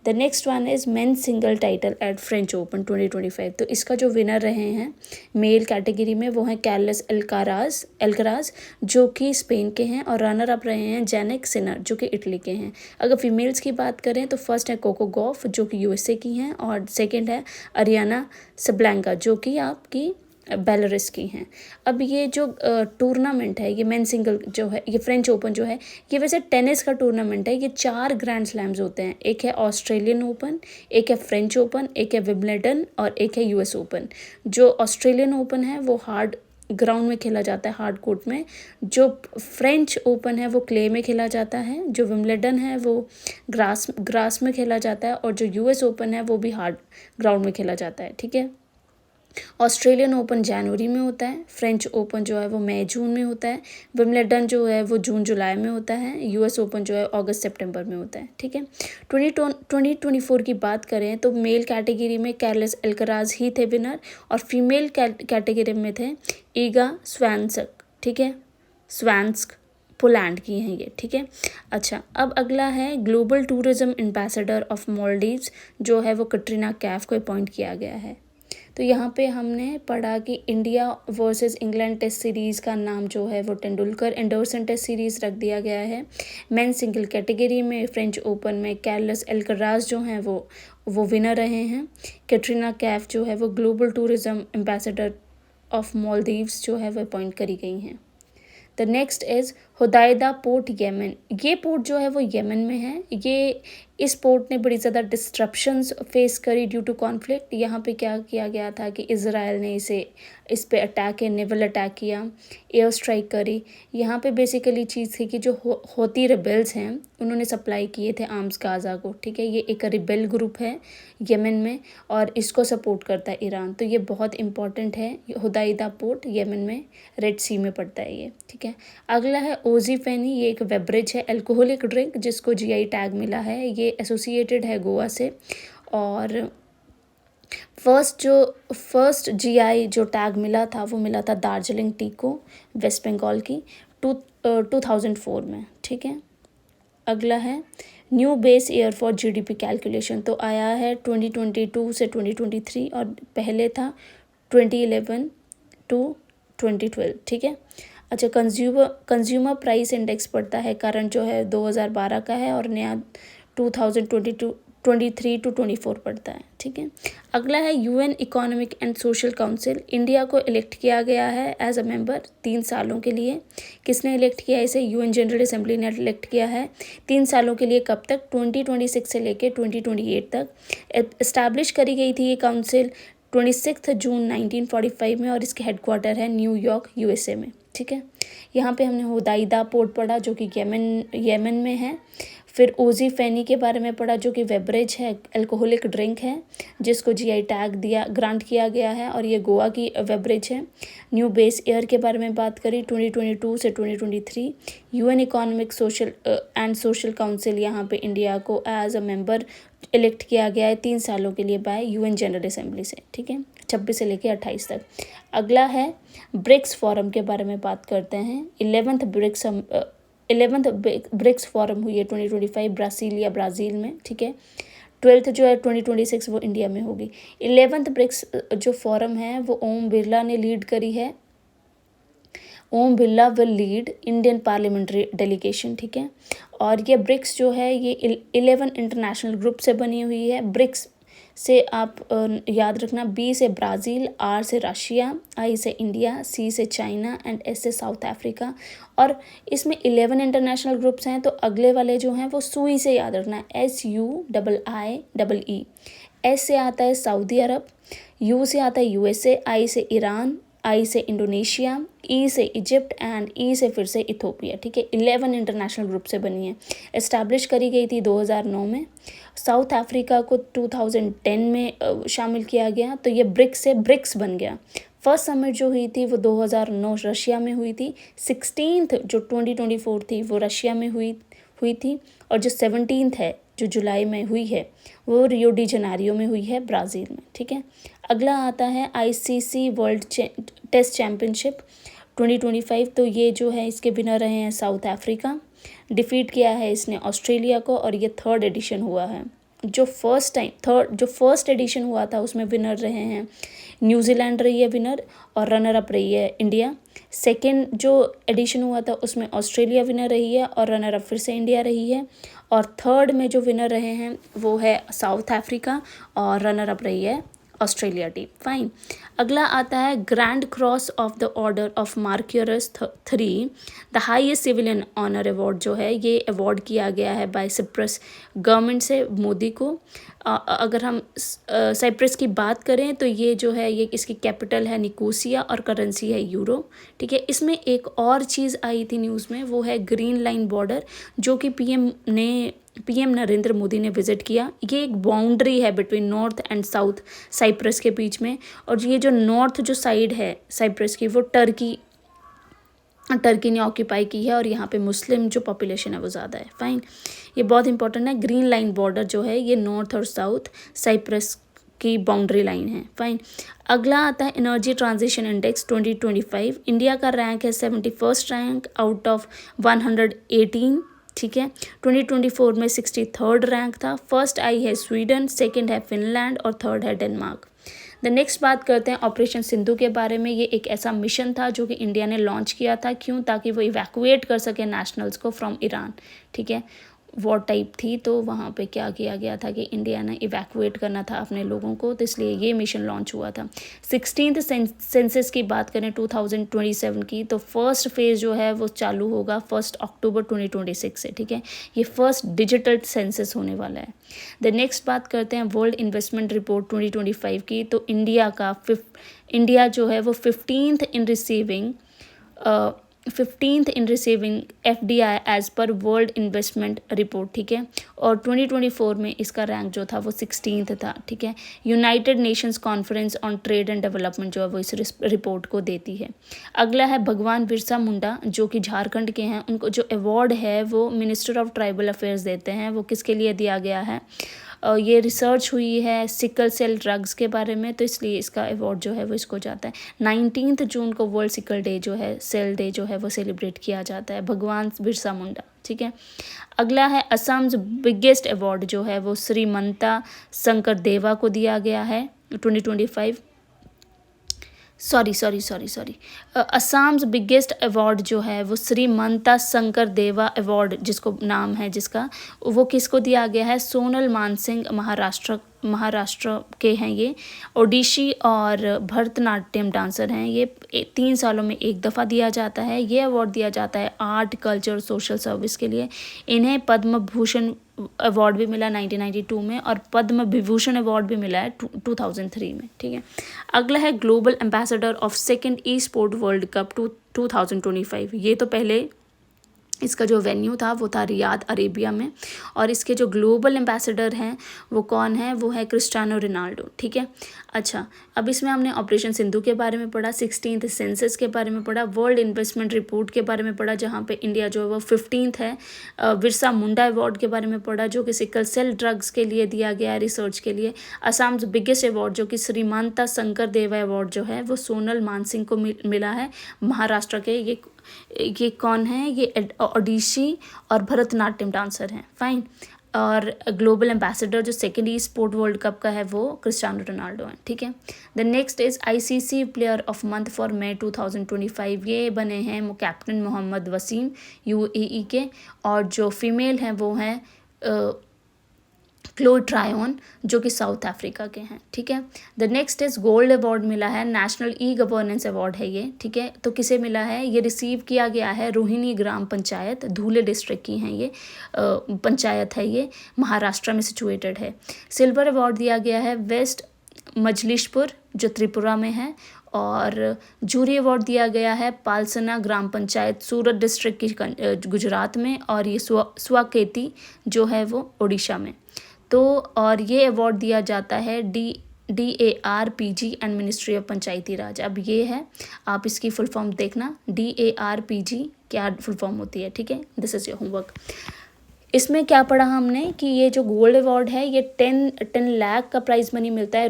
The next one is men's single title at French open 2025। तो इसका जो विनर रहे हैं मेल कैटेगरी में वो हैं कार्लोस अल्काराज जो कि स्पेन के हैं, और रनर अप रहे हैं जेनिक सिनर जो कि इटली के हैं। अगर फीमेल्स की बात करें तो फर्स्ट है कोको गॉफ जो कि USA की हैं, और सेकेंड है अरियाना सबलैंका जो कि आपकी बेलारूस की हैं। अब ये जो टूर्नामेंट है, ये मेन सिंगल जो है, ये फ्रेंच ओपन जो है, ये वैसे टेनिस का टूर्नामेंट है। ये 4 ग्रैंड स्लैम्स होते हैं। एक है ऑस्ट्रेलियन ओपन, एक है फ्रेंच ओपन, एक है विंबलडन और एक है US ओपन। जो ऑस्ट्रेलियन ओपन है वो हार्ड ग्राउंड में खेला जाता है, हार्ड कोर्ट में। जो फ्रेंच ओपन है वो क्ले में खेला जाता है। जो विंबलडन है वो ग्रास में खेला जाता है, और जो US ओपन है वो भी हार्ड ग्राउंड में खेला जाता है, ठीक है। ऑस्ट्रेलियन ओपन जनवरी में होता है, फ्रेंच ओपन जो है वो मई जून में होता है, विंबलडन जो है वो जून जुलाई में होता है, US ओपन जो है अगस्त सितंबर में होता है, ठीक है। 2024 की बात करें तो मेल कैटेगरी में कार्लोस अल्काराज ही थे विनर, और फीमेल कैटेगरी में थे ईगा स्वेटस्क, ठीक है। स्वेटस्क पोलैंड की हैं ये, ठीक है। अच्छा, अब अगला है global tourism ambassador of Maldives जो है वो कैटरीना कैफ को अपॉइंट किया गया है। तो यहाँ पे हमने पढ़ा कि India versus England test series का नाम जो है वो तेंदुलकर एंडरसन टेस्ट सीरीज़ रख दिया गया है। मेन सिंगल कैटेगरी में फ्रेंच ओपन में कार्लोस अल्काराज जो हैं वो विनर रहे हैं। कैटरीना कैफ जो है वो global tourism ambassador of Maldives जो है वो अपॉइंट करी गई हैं। The next is Hodeidah port Yemen. ये पोर्ट जो है वो येमन में है। ये इस पोर्ट ने बड़ी ज़्यादा डिस्ट्रप्शंस फेस करी ड्यू टू कॉन्फ्लिक्ट। यहाँ पे क्या किया गया था कि इज़राइल ने इस पे अटैक किया, नेवल अटैक किया, एयर स्ट्राइक करी। यहाँ पे बेसिकली चीज़ थी कि जो होती रिबेल्स हैं उन्होंने सप्लाई किए थे आर्म्स गाज़ा को, ठीक है। ये एक रिबेल ग्रुप है येमन में, और इसको सपोर्ट करता है ईरान। तो ये बहुत इंपॉर्टेंट है। हुदैदा पोर्ट येमन में रेड सी में पड़ता है ये, ठीक है। अगला है ओजी फैनी। ये एक बेवरेज है, अल्कोहलिक ड्रिंक जिसको GI टैग मिला है। ये एसोसिएटेड है गोवा से, और फर्स्ट GI जो टैग मिला था वो मिला था दार्जिलिंग टी को, वेस्ट बंगाल की 2004 में, ठीक है। अगला है new base year for GDP calculation. तो आया है 2022 से 2023, और पहले था 2011 टू 2012, ठीक है। अच्छा, कंज्यूमर प्राइस इंडेक्स पड़ता है, करंट जो है 2012 का है और नया 2022 23 to 24 पड़ता है, ठीक है। अगला है UN economic and social council. India को इलेक्ट किया गया है एज अ मेंबर 3 सालों के लिए। किसने इलेक्ट किया है इसे? यूएन जनरल असेंबली ने इलेक्ट किया है 3 सालों के लिए। कब तक? 2026 से लेकर 2028 तक। इस्टेब्लिश करी गई थी ये काउंसिल 26 जून 1945 में और इसके हेडक्वार्टर है न्यूयॉर्क यूएसए में, ठीक है। यहाँ पे हमने हुदैदा पोर्ट पढ़ा जो कि येमन में है। फिर ओजी फैनी के बारे में पढ़ा जो कि बेवरेज है, अल्कोहलिक ड्रिंक है जिसको जीआई टैग ग्रांट किया गया है और ये गोवा की बेवरेज है। न्यू बेस एयर के बारे में बात करी 2022 से 2023। UN economic social and social council, यहाँ पे इंडिया को एज अ मेंबर इलेक्ट किया गया है 3 सालों के लिए बाय यूएन जनरल असेंबली से, ठीक है, 26 से लेकर 28 तक। अगला है ब्रिक्स फोरम के बारे में बात करते हैं। 11th ब्रिक्स फोरम हुई है 2025 ब्राज़ील में, ठीक है। 12th जो है 2026 वो इंडिया में होगी। 11th ब्रिक्स जो फोरम है वो ओम बिरला ने लीड करी है। Om Birla will lead Indian parliamentary delegation, ठीक है। और ये ब्रिक्स जो है ये 11 इंटरनेशनल ग्रुप से बनी हुई है। ब्रिक्स से आप याद रखना, बी से ब्राज़ील, आर से रशिया, आई से इंडिया, सी से चाइना एंड एस से साउथ अफ्रीका। और इसमें 11 इंटरनेशनल ग्रुप्स हैं तो अगले वाले जो हैं वो सुई से याद रखना, SUIIE। एस से आता है सऊदी अरब, यू से आता है यूएसए, आई से ईरान, आई से इंडोनेशिया, ई से इजिप्ट एंड ई से फिर से इथोपिया, ठीक है। 11 इंटरनेशनल ग्रुप से बनी है। इस्टेब्लिश करी गई थी 2009 में। साउथ अफ्रीका को 2010 में शामिल किया गया तो ये ब्रिक्स से ब्रिक्स बन गया। फर्स्ट समिट जो हुई थी वो 2009 रशिया में हुई थी। 16th जो 2024 थी वो रशिया में हुई थी और जो 17th है जो जुलाई में हुई है वो रियो डी जनेरियो में हुई है ब्राज़ील में, ठीक है। अगला आता है ICC वर्ल्ड टेस्ट चैम्पियनशिप 2025। तो ये जो है इसके विनर रहे हैं साउथ अफ्रीका। डिफीट किया है इसने ऑस्ट्रेलिया को और ये 3rd एडिशन हुआ है। जो फर्स्ट एडिशन हुआ था उसमें विनर रहे हैं न्यूजीलैंड रही है विनर और रनर अप रही है इंडिया। सेकेंड जो एडिशन हुआ था उसमें ऑस्ट्रेलिया विनर रही है और रनर अप फिर से इंडिया रही है। और 3rd में जो विनर रहे हैं वो है साउथ अफ्रीका और रनर अप रही है ऑस्ट्रेलिया टीम। फाइन। अगला आता है grand cross of the order of Makarios 3, the highest civilian honour award जो है ये अवार्ड किया गया है बाय साइप्रस गवर्नमेंट से मोदी को। अगर हम साइप्रस की बात करें तो ये जो है ये इसकी कैपिटल है निकोसिया और करेंसी है यूरो, ठीक है। इसमें एक और चीज़ आई थी न्यूज़ में वो है ग्रीन लाइन बॉर्डर जो कि पीएम नरेंद्र मोदी ने विजिट किया। ये एक बाउंड्री है between north and south Cyprus के बीच में। और ये जो नॉर्थ जो साइड है साइप्रस की वो टर्की ने ऑक्यूपाई की है और यहाँ पे मुस्लिम जो पॉपुलेशन है वो ज़्यादा है। फाइन, ये बहुत इंपॉर्टेंट है। ग्रीन लाइन बॉर्डर जो है ये नॉर्थ और साउथ साइप्रस की बाउंड्री लाइन है। फाइन। अगला आता है एनर्जी ट्रांजिशन इंडेक्स 2025। इंडिया का रैंक है 71st रैंक आउट ऑफ 118, ठीक है। 2024 में 63rd रैंक था। फर्स्ट आई है स्वीडन, सेकंड है फिनलैंड और 3rd है डेनमार्क। द नेक्स्ट बात करते हैं ऑपरेशन सिंधु के बारे में। ये एक ऐसा मिशन था जो कि इंडिया ने लॉन्च किया था। क्यों? ताकि वो इवैक्यूएट कर सके नेशनल्स को फ्रॉम ईरान, ठीक है। वॉर टाइप थी तो वहाँ पे क्या किया गया था कि इंडिया ने इवैक्यूएट करना था अपने लोगों को, तो इसलिए ये मिशन लॉन्च हुआ था। 16th सेंसस की बात करें 2027 की तो फर्स्ट फेज़ जो है वो चालू होगा 1 अक्टूबर 2026 से, ठीक है। ये फर्स्ट डिजिटल सेंसस होने वाला है। द नेक्स्ट बात करते हैं वर्ल्ड इन्वेस्टमेंट रिपोर्ट 2025 की। तो इंडिया जो है वो 15th in receiving FDI as per World Investment Report, ठीक है। और 2024 में इसका रैंक जो था वो 16th था, ठीक है। United Nations conference on trade and development जो है वो इस रिपोर्ट को देती है। अगला है भगवान बिरसा मुंडा जो कि झारखंड के हैं। उनको जो अवार्ड है वो मिनिस्टर ऑफ ट्राइबल अफेयर्स देते हैं। वो किसके लिए दिया गया है? ये रिसर्च हुई है सिकल सेल ड्रग्स के बारे में, तो इसलिए इसका अवार्ड जो है वो इसको जाता है। 19 जून को वर्ल्ड सिकल डे जो है सेल डे जो है वो सेलिब्रेट किया जाता है। भगवान बिरसा मुंडा, ठीक है। अगला है असम्स बिगेस्ट अवार्ड जो है वो श्रीमंता शंकर देवा को दिया गया है 2025। सॉरी असम्स बिगेस्ट अवार्ड जो है वो श्रीमंता शंकर देवा अवार्ड जिसको नाम है जिसका, वो किसको दिया गया है? सोनल मानसिंह, महाराष्ट्र के हैं ये। ओडिशी और भरतनाट्यम डांसर हैं ये। 3 सालों में एक दफ़ा दिया जाता है ये अवार्ड, दिया जाता है आर्ट, कल्चर, सोशल सर्विस के लिए। इन्हें पद्म भूषण अवार्ड भी मिला 1992 में, और पद्म विभूषण अवार्ड भी मिला है 2003 में। ठीक है, अगला है global ambassador of second E sport world cup 2025। ये तो पहले इसका जो वेन्यू था वो था रियाद अरेबिया में, और इसके जो ग्लोबल एम्बेसडर हैं वो कौन है? वो है क्रिस्टियानो रोनाल्डो। ठीक है, अच्छा, अब इसमें हमने ऑपरेशन सिंधु के बारे में पढ़ा, 16th सेंसस के बारे में पढ़ा, वर्ल्ड इन्वेस्टमेंट रिपोर्ट के बारे में पढ़ा जहाँ पे इंडिया जो है वो 15th है, बिरसा मुंडा अवार्ड के बारे में पढ़ा जो कि सिकल सेल ड्रग्स के लिए दिया गया है रिसर्च के लिए। असम्स बिगेस्ट अवार्ड जो कि श्रीमंता शंकर देवा अवार्ड जो है वो सोनल मानसिंह को मिला है महाराष्ट्र के। ये कौन है? ये ओडिशी और भरतनाट्यम डांसर हैं। फाइन। और ग्लोबल एम्बेसडर जो second e sport world cup का है वो क्रिस्टियानो रोनाल्डो है। ठीक है, the next is ICC player of month for May 2025। ये बने हैं कैप्टन मोहम्मद वसीम UAE के, और जो फीमेल हैं वो हैं क्लो ट्रायोन जो कि साउथ अफ्रीका के हैं। ठीक है, the next is gold award मिला है, नेशनल ई गवर्नेंस अवार्ड है ये। ठीक है, तो किसे मिला है? ये रिसीव किया गया है रोहिणी ग्राम पंचायत, धुले डिस्ट्रिक्ट की हैं ये पंचायत है, ये महाराष्ट्र में सिचुएटेड है। सिल्वर अवार्ड दिया गया है वेस्ट मजलिशपुर जो त्रिपुरा में है, और जूरी अवार्ड दिया गया है पालसना ग्राम पंचायत सूरत डिस्ट्रिक्ट की गुजरात में, और ये स्वाकेती जो है वो ओडिशा में। तो और ये अवार्ड दिया जाता है DARPG एंड मिनिस्ट्री ऑफ पंचायती राज। अब ये है, आप इसकी फुल फॉर्म देखना, DARPG क्या फुल फॉर्म होती है। ठीक है, दिस इज़ योर होमवर्क। इसमें क्या पढ़ा हमने कि ये जो गोल्ड अवार्ड है ये 10 लाख का प्राइज मनी मिलता है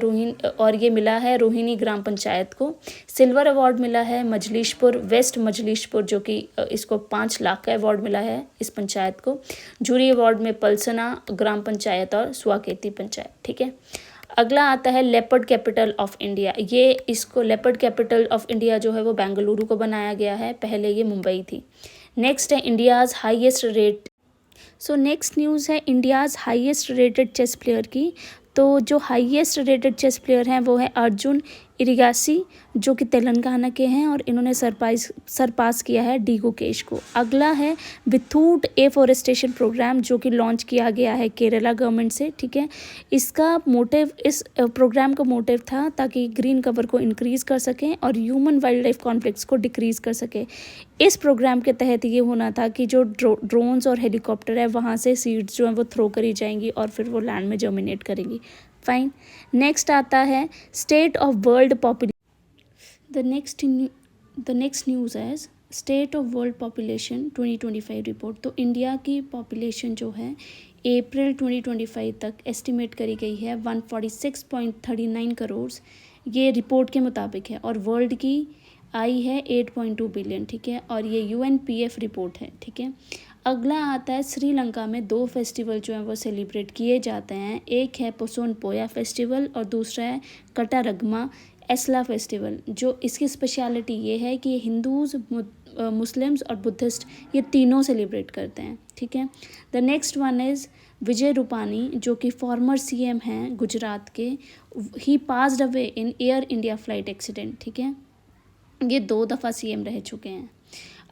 और ये मिला है रोहिणी ग्राम पंचायत को। सिल्वर अवार्ड मिला है मजलिशपुर, वेस्ट मजलिशपुर जो कि इसको 5 लाख का अवार्ड मिला है इस पंचायत को। जूरी अवार्ड में पलसना ग्राम पंचायत और स्वाकेती पंचायत। ठीक है, अगला आता है लेपर्ड कैपिटल ऑफ इंडिया। ये इसको लेपर्ड कैपिटल ऑफ इंडिया जो है वो बेंगलुरु को बनाया गया है, पहले ये मुंबई थी। नेक्स्ट है India's highest rate. So next news है India's highest rated chess player की। तो जो हाईएस्ट रेटेड चेस प्लेयर हैं वो है अर्जुन इरिगासी जो कि तेलंगाना के हैं, और इन्होंने सरपास किया है डी गुकेश को। अगला है विथूट एफॉरेस्टेशन प्रोग्राम जो कि लॉन्च किया गया है केरला गवर्नमेंट से। ठीक है, इसका मोटिव, इस प्रोग्राम का मोटिव था ताकि ग्रीन कवर को इंक्रीज़ कर सकें और ह्यूमन वाइल्ड लाइफ कॉन्फ्लिक्ट्स को डिक्रीज़ कर सके। इस प्रोग्राम के तहत ये होना था कि जो ड्रोन्स और हेलीकॉप्टर है वहाँ से सीड्स जो हैं वो थ्रो करी जाएंगी और फिर वो लैंड में जर्मिनेट करेंगी। फाइन। नेक्स्ट आता है state of world population. The next news है state of world population 2025 report. तो इंडिया की पॉपुलेशन जो है अप्रैल 2025 तक एस्टिमेट करी गई है 146.39 करोड़, ये रिपोर्ट के मुताबिक है, और वर्ल्ड की आई है 8.2 बिलियन। ठीक है, और ये UNPF रिपोर्ट है। ठीक है, अगला आता है श्रीलंका में 2 फेस्टिवल जो हैं वो सेलिब्रेट किए जाते हैं। एक है पोसोन पोया फेस्टिवल और दूसरा है कटारगमा एसला फेस्टिवल। जो इसकी स्पेशलिटी ये है कि हिंदूज़, मुस्लिम्स और बुद्धिस्ट ये तीनों सेलिब्रेट करते हैं। ठीक है, the next one is Vijay Rupani जो कि फॉर्मर CM हैं गुजरात के। He passed away in Air India flight accident. ठीक है, ये 2 दफ़ा CM रह चुके हैं।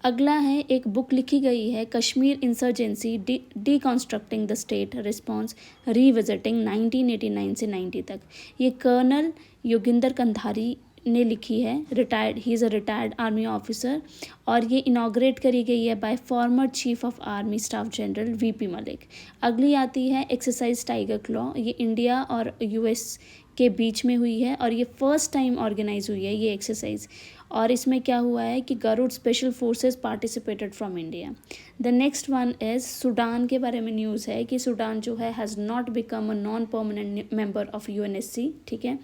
अगला है एक बुक लिखी गई है Kashmir insurgency deconstructing the state response revisiting 1989 से 90 तक। ये कर्नल योगिंदर कंधारी ने लिखी है, retired, he is a retired army officer, और ये इनाग्रेट करी गई है bye former chief of army staff general VP Malik. अगली आती है एक्सरसाइज टाइगर क्लॉ। ये इंडिया और US के बीच में हुई है और ये फर्स्ट टाइम ऑर्गेनाइज हुई है ये एक्सरसाइज। और इसमें क्या हुआ है कि Garud special forces participated from India. The next one is Sudan के बारे में न्यूज़ है कि सूडान जो है has not become a non permanent member of UNSC। ठीक है,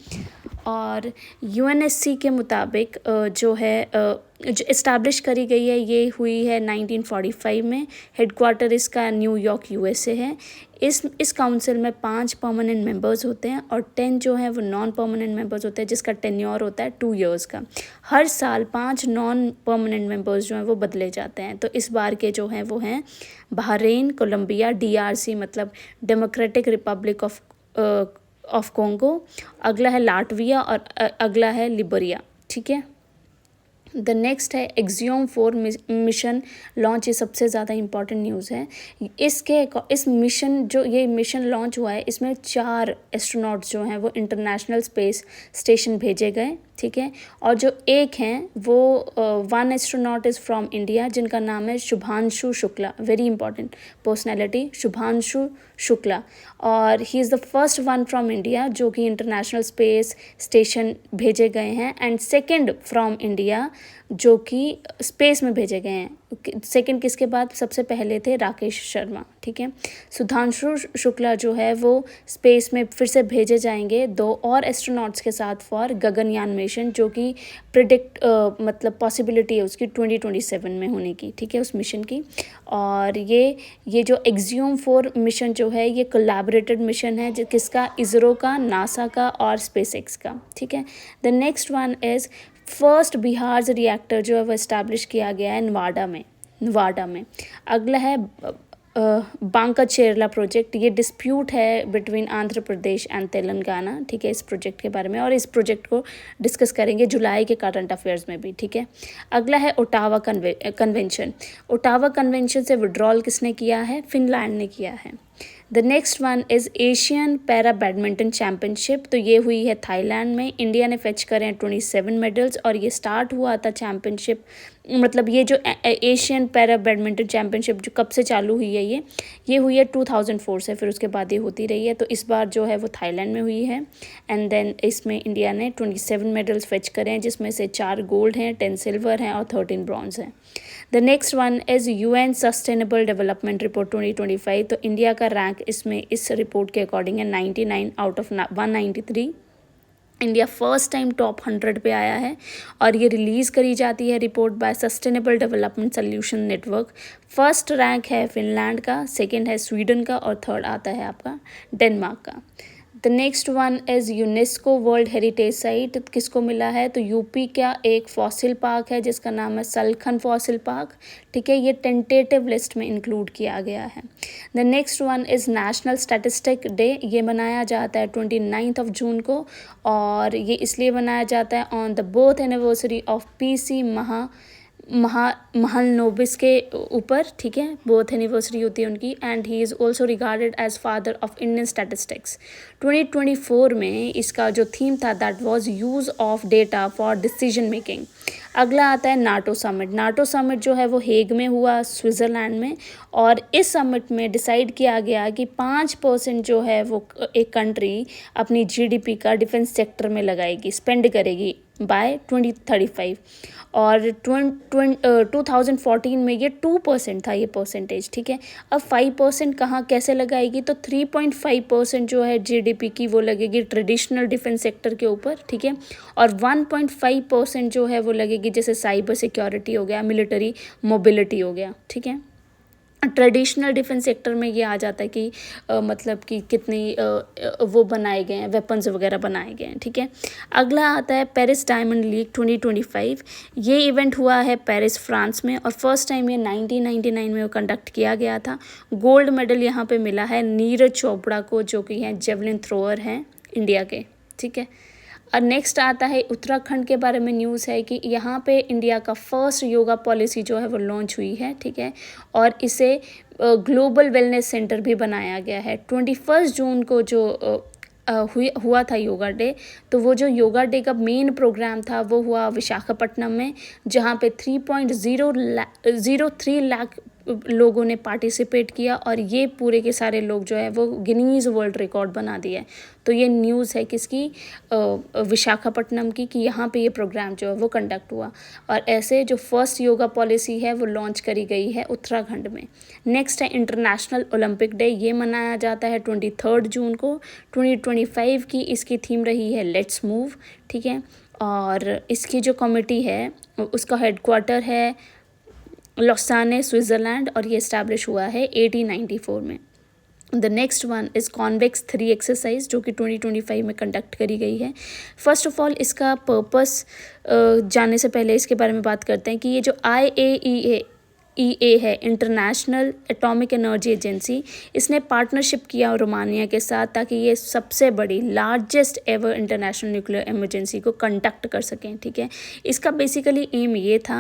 और यूएनएससी के मुताबिक जो है जो इस्टेब्लिश करी गई है ये हुई है 1945 में। हेडक्वार्टर इसका न्यूयॉर्क यूएसए है। इस काउंसिल में 5 परमानेंट मेंबर्स होते हैं और 10 जो हैं वो नॉन परमानेंट मेंबर्स होते हैं, जिसका टेन्योर होता है 2 इयर्स का। हर साल 5 नॉन परमानेंट मेंबर्स जो हैं वो बदले जाते हैं। तो इस बार के जो हैं वो हैं बहरीन, कोलंबिया, DRC मतलब डेमोक्रेटिक रिपब्लिक ऑफ कॉन्गो, अगला है लाटविया और अगला है लिबरिया। ठीक है। द नेक्स्ट है एक्सियोम 4 मिशन लॉन्च। ये सबसे ज़्यादा इम्पॉर्टेंट न्यूज़ है। इस मिशन जो ये मिशन लॉन्च हुआ है इसमें 4 एस्ट्रोनॉट्स जो हैं वो इंटरनेशनल स्पेस स्टेशन भेजे गए। ठीक है। और जो एक हैं वो 1 एस्ट्रोनॉट इज़ फ्रॉम इंडिया जिनका नाम है Shubhanshu Shukla. Very important personality Shubhanshu Shukla, और he is the first one from India जो कि इंटरनेशनल स्पेस स्टेशन भेजे गए हैं, एंड सेकेंड फ्रॉम इंडिया जो कि स्पेस में भेजे गए हैं। सेकंड किसके बाद सबसे पहले थे राकेश शर्मा। ठीक है। सुधांशु शुक्ला जो है वो स्पेस में फिर से भेजे जाएंगे 2 और एस्ट्रोनॉट्स के साथ फॉर गगनयान मिशन, जो कि मतलब पॉसिबिलिटी है उसकी 2027 में होने की। ठीक है, उस मिशन की। और ये जो एक्सियोम 4 मिशन जो है ये कोलैबोरेटेड मिशन है किसका, इसरो का, नासा का और स्पेसएक्स का। ठीक है। The next one is first Bihar reactor जो है वो इस्टेब्लिश किया गया है नवाडा में। अगला है बांका चेरला प्रोजेक्ट। ये डिस्प्यूट है बिटवीन आंध्र प्रदेश एंड तेलंगाना। ठीक है, इस प्रोजेक्ट के बारे में, और इस प्रोजेक्ट को डिस्कस करेंगे जुलाई के करंट अफेयर्स में भी। ठीक है। अगला है ओटावा कन्वेंशन। ओटावा कन्वेंशन से विड्रॉल किसने किया है, फिनलैंड ने किया है। The next one is Asian para badminton championship. तो ये हुई है थाईलैंड में। इंडिया ने फेच करे हैं 27 मेडल्स, और ये स्टार्ट हुआ था चैम्पियनशिप, मतलब ये जो एशियन पैरा बैडमिंटन चैम्पियनशिप जो कब से चालू हुई है ये हुई है 2004 से, फिर उसके बाद ये होती रही है। तो इस बार जो है वो थाईलैंड में हुई है, एंड देन इसमें इंडिया ने 27 मेडल्स फेच करे हैं, जिसमें से 4 गोल्ड हैं, 10 सिल्वर हैं और 13 ब्रॉन्ज हैं। The next one is UN sustainable development report 2025। तो इंडिया का रैंक इसमें इस रिपोर्ट के अकॉर्डिंग है 99 out of 193। India first time top 100 पे आया है, और ये रिलीज़ करी जाती है report by sustainable development solution network. First rank है फिनलैंड का, सेकंड है स्वीडन का, और थर्ड आता है आपका डेनमार्क का। The next one is UNESCO world heritage site. किसको मिला है, तो यूपी का एक फॉसिल पार्क है जिसका नाम है सलखन फॉसिल पार्क। ठीक है, ये टेंटेटिव लिस्ट में इंक्लूड किया गया है। The next one is national statistic day. ये मनाया जाता है 29 जून को, और ये इसलिए मनाया जाता है on the birth anniversary of PC Mahalanobis के ऊपर। ठीक है, बर्थ एनिवर्सरी होती है उनकी, and he is also regarded as father of Indian statistics. 2024 में इसका जो थीम था that was use of data for decision making. अगला आता है नाटो समिट। नाटो समिट जो है वो हेग में हुआ, स्विट्ज़रलैंड में, और इस समिट में डिसाइड किया गया कि 5% जो है वो एक कंट्री अपनी GDP का डिफेंस सेक्टर में लगाएगी, स्पेंड करेगी बाय 2035, और 2014 में ये 2% था ये परसेंटेज। ठीक है, अब 5% कहाँ कैसे लगाएगी, तो 3.5% जो है GDP की वो लगेगी ट्रेडिशनल डिफेंस सेक्टर के ऊपर। ठीक है, और 1.5% जो है वो लगेगी जैसे साइबर सिक्योरिटी हो गया, मिलिट्री मोबिलिटी हो गया। ठीक है, ट्रेडिशनल डिफेंस सेक्टर में ये आ जाता है कि मतलब कि कितनी वो बनाए गए हैं, वेपन्स वगैरह बनाए गए हैं। ठीक है, अगला आता है पेरिस डायमंड लीग 2025। ये इवेंट हुआ है पेरिस फ्रांस में, और फर्स्ट टाइम ये 1999 में कंडक्ट किया गया था। गोल्ड मेडल यहाँ पे मिला है नीरज चोपड़ा को, जो कि हैं जेवलिन थ्रोअर हैं इंडिया के। ठीक है, और नेक्स्ट आता है उत्तराखंड के बारे में न्यूज़ है कि यहाँ पे इंडिया का फर्स्ट योगा पॉलिसी जो है वो लॉन्च हुई है। ठीक है, और इसे ग्लोबल वेलनेस सेंटर भी बनाया गया है। 21 जून को जो हुआ था योगा डे, तो वो जो योगा डे का मेन प्रोग्राम था वो हुआ विशाखापट्टनम में, जहाँ पे 3.003 लाख लोगों ने पार्टिसिपेट किया और ये पूरे के सारे लोग जो है वो गिनीज़ वर्ल्ड रिकॉर्ड बना दिया है। तो ये न्यूज़ है किसकी, विशाखापट्टनम की, कि यहाँ पे ये प्रोग्राम जो है वो कंडक्ट हुआ। और ऐसे जो फर्स्ट योगा पॉलिसी है वो लॉन्च करी गई है उत्तराखंड में। नेक्स्ट है इंटरनेशनल ओलंपिक डे, ये मनाया जाता है 23 जून को। 2025 की इसकी थीम रही है लेट्स मूव, ठीक है। और इसकी जो कमेटी है उसका हेडक्वार्टर है लॉसाने, स्विट्ज़रलैंड, और ये इस्टेब्लिश हुआ है 1894 में। The next one is convex 3 exercise, जो कि 2025 में कंडक्ट करी गई है। फर्स्ट ऑफ ऑल इसका पर्पस जानने से पहले इसके बारे में बात करते हैं कि ये जो IAEA है, इंटरनेशनल एटॉमिक एनर्जी एजेंसी, इसने पार्टनरशिप किया रोमानिया के साथ ताकि ये सबसे बड़ी largest ever international nuclear emergency को कंडक्ट कर सकें, ठीक है। इसका बेसिकली एम ये था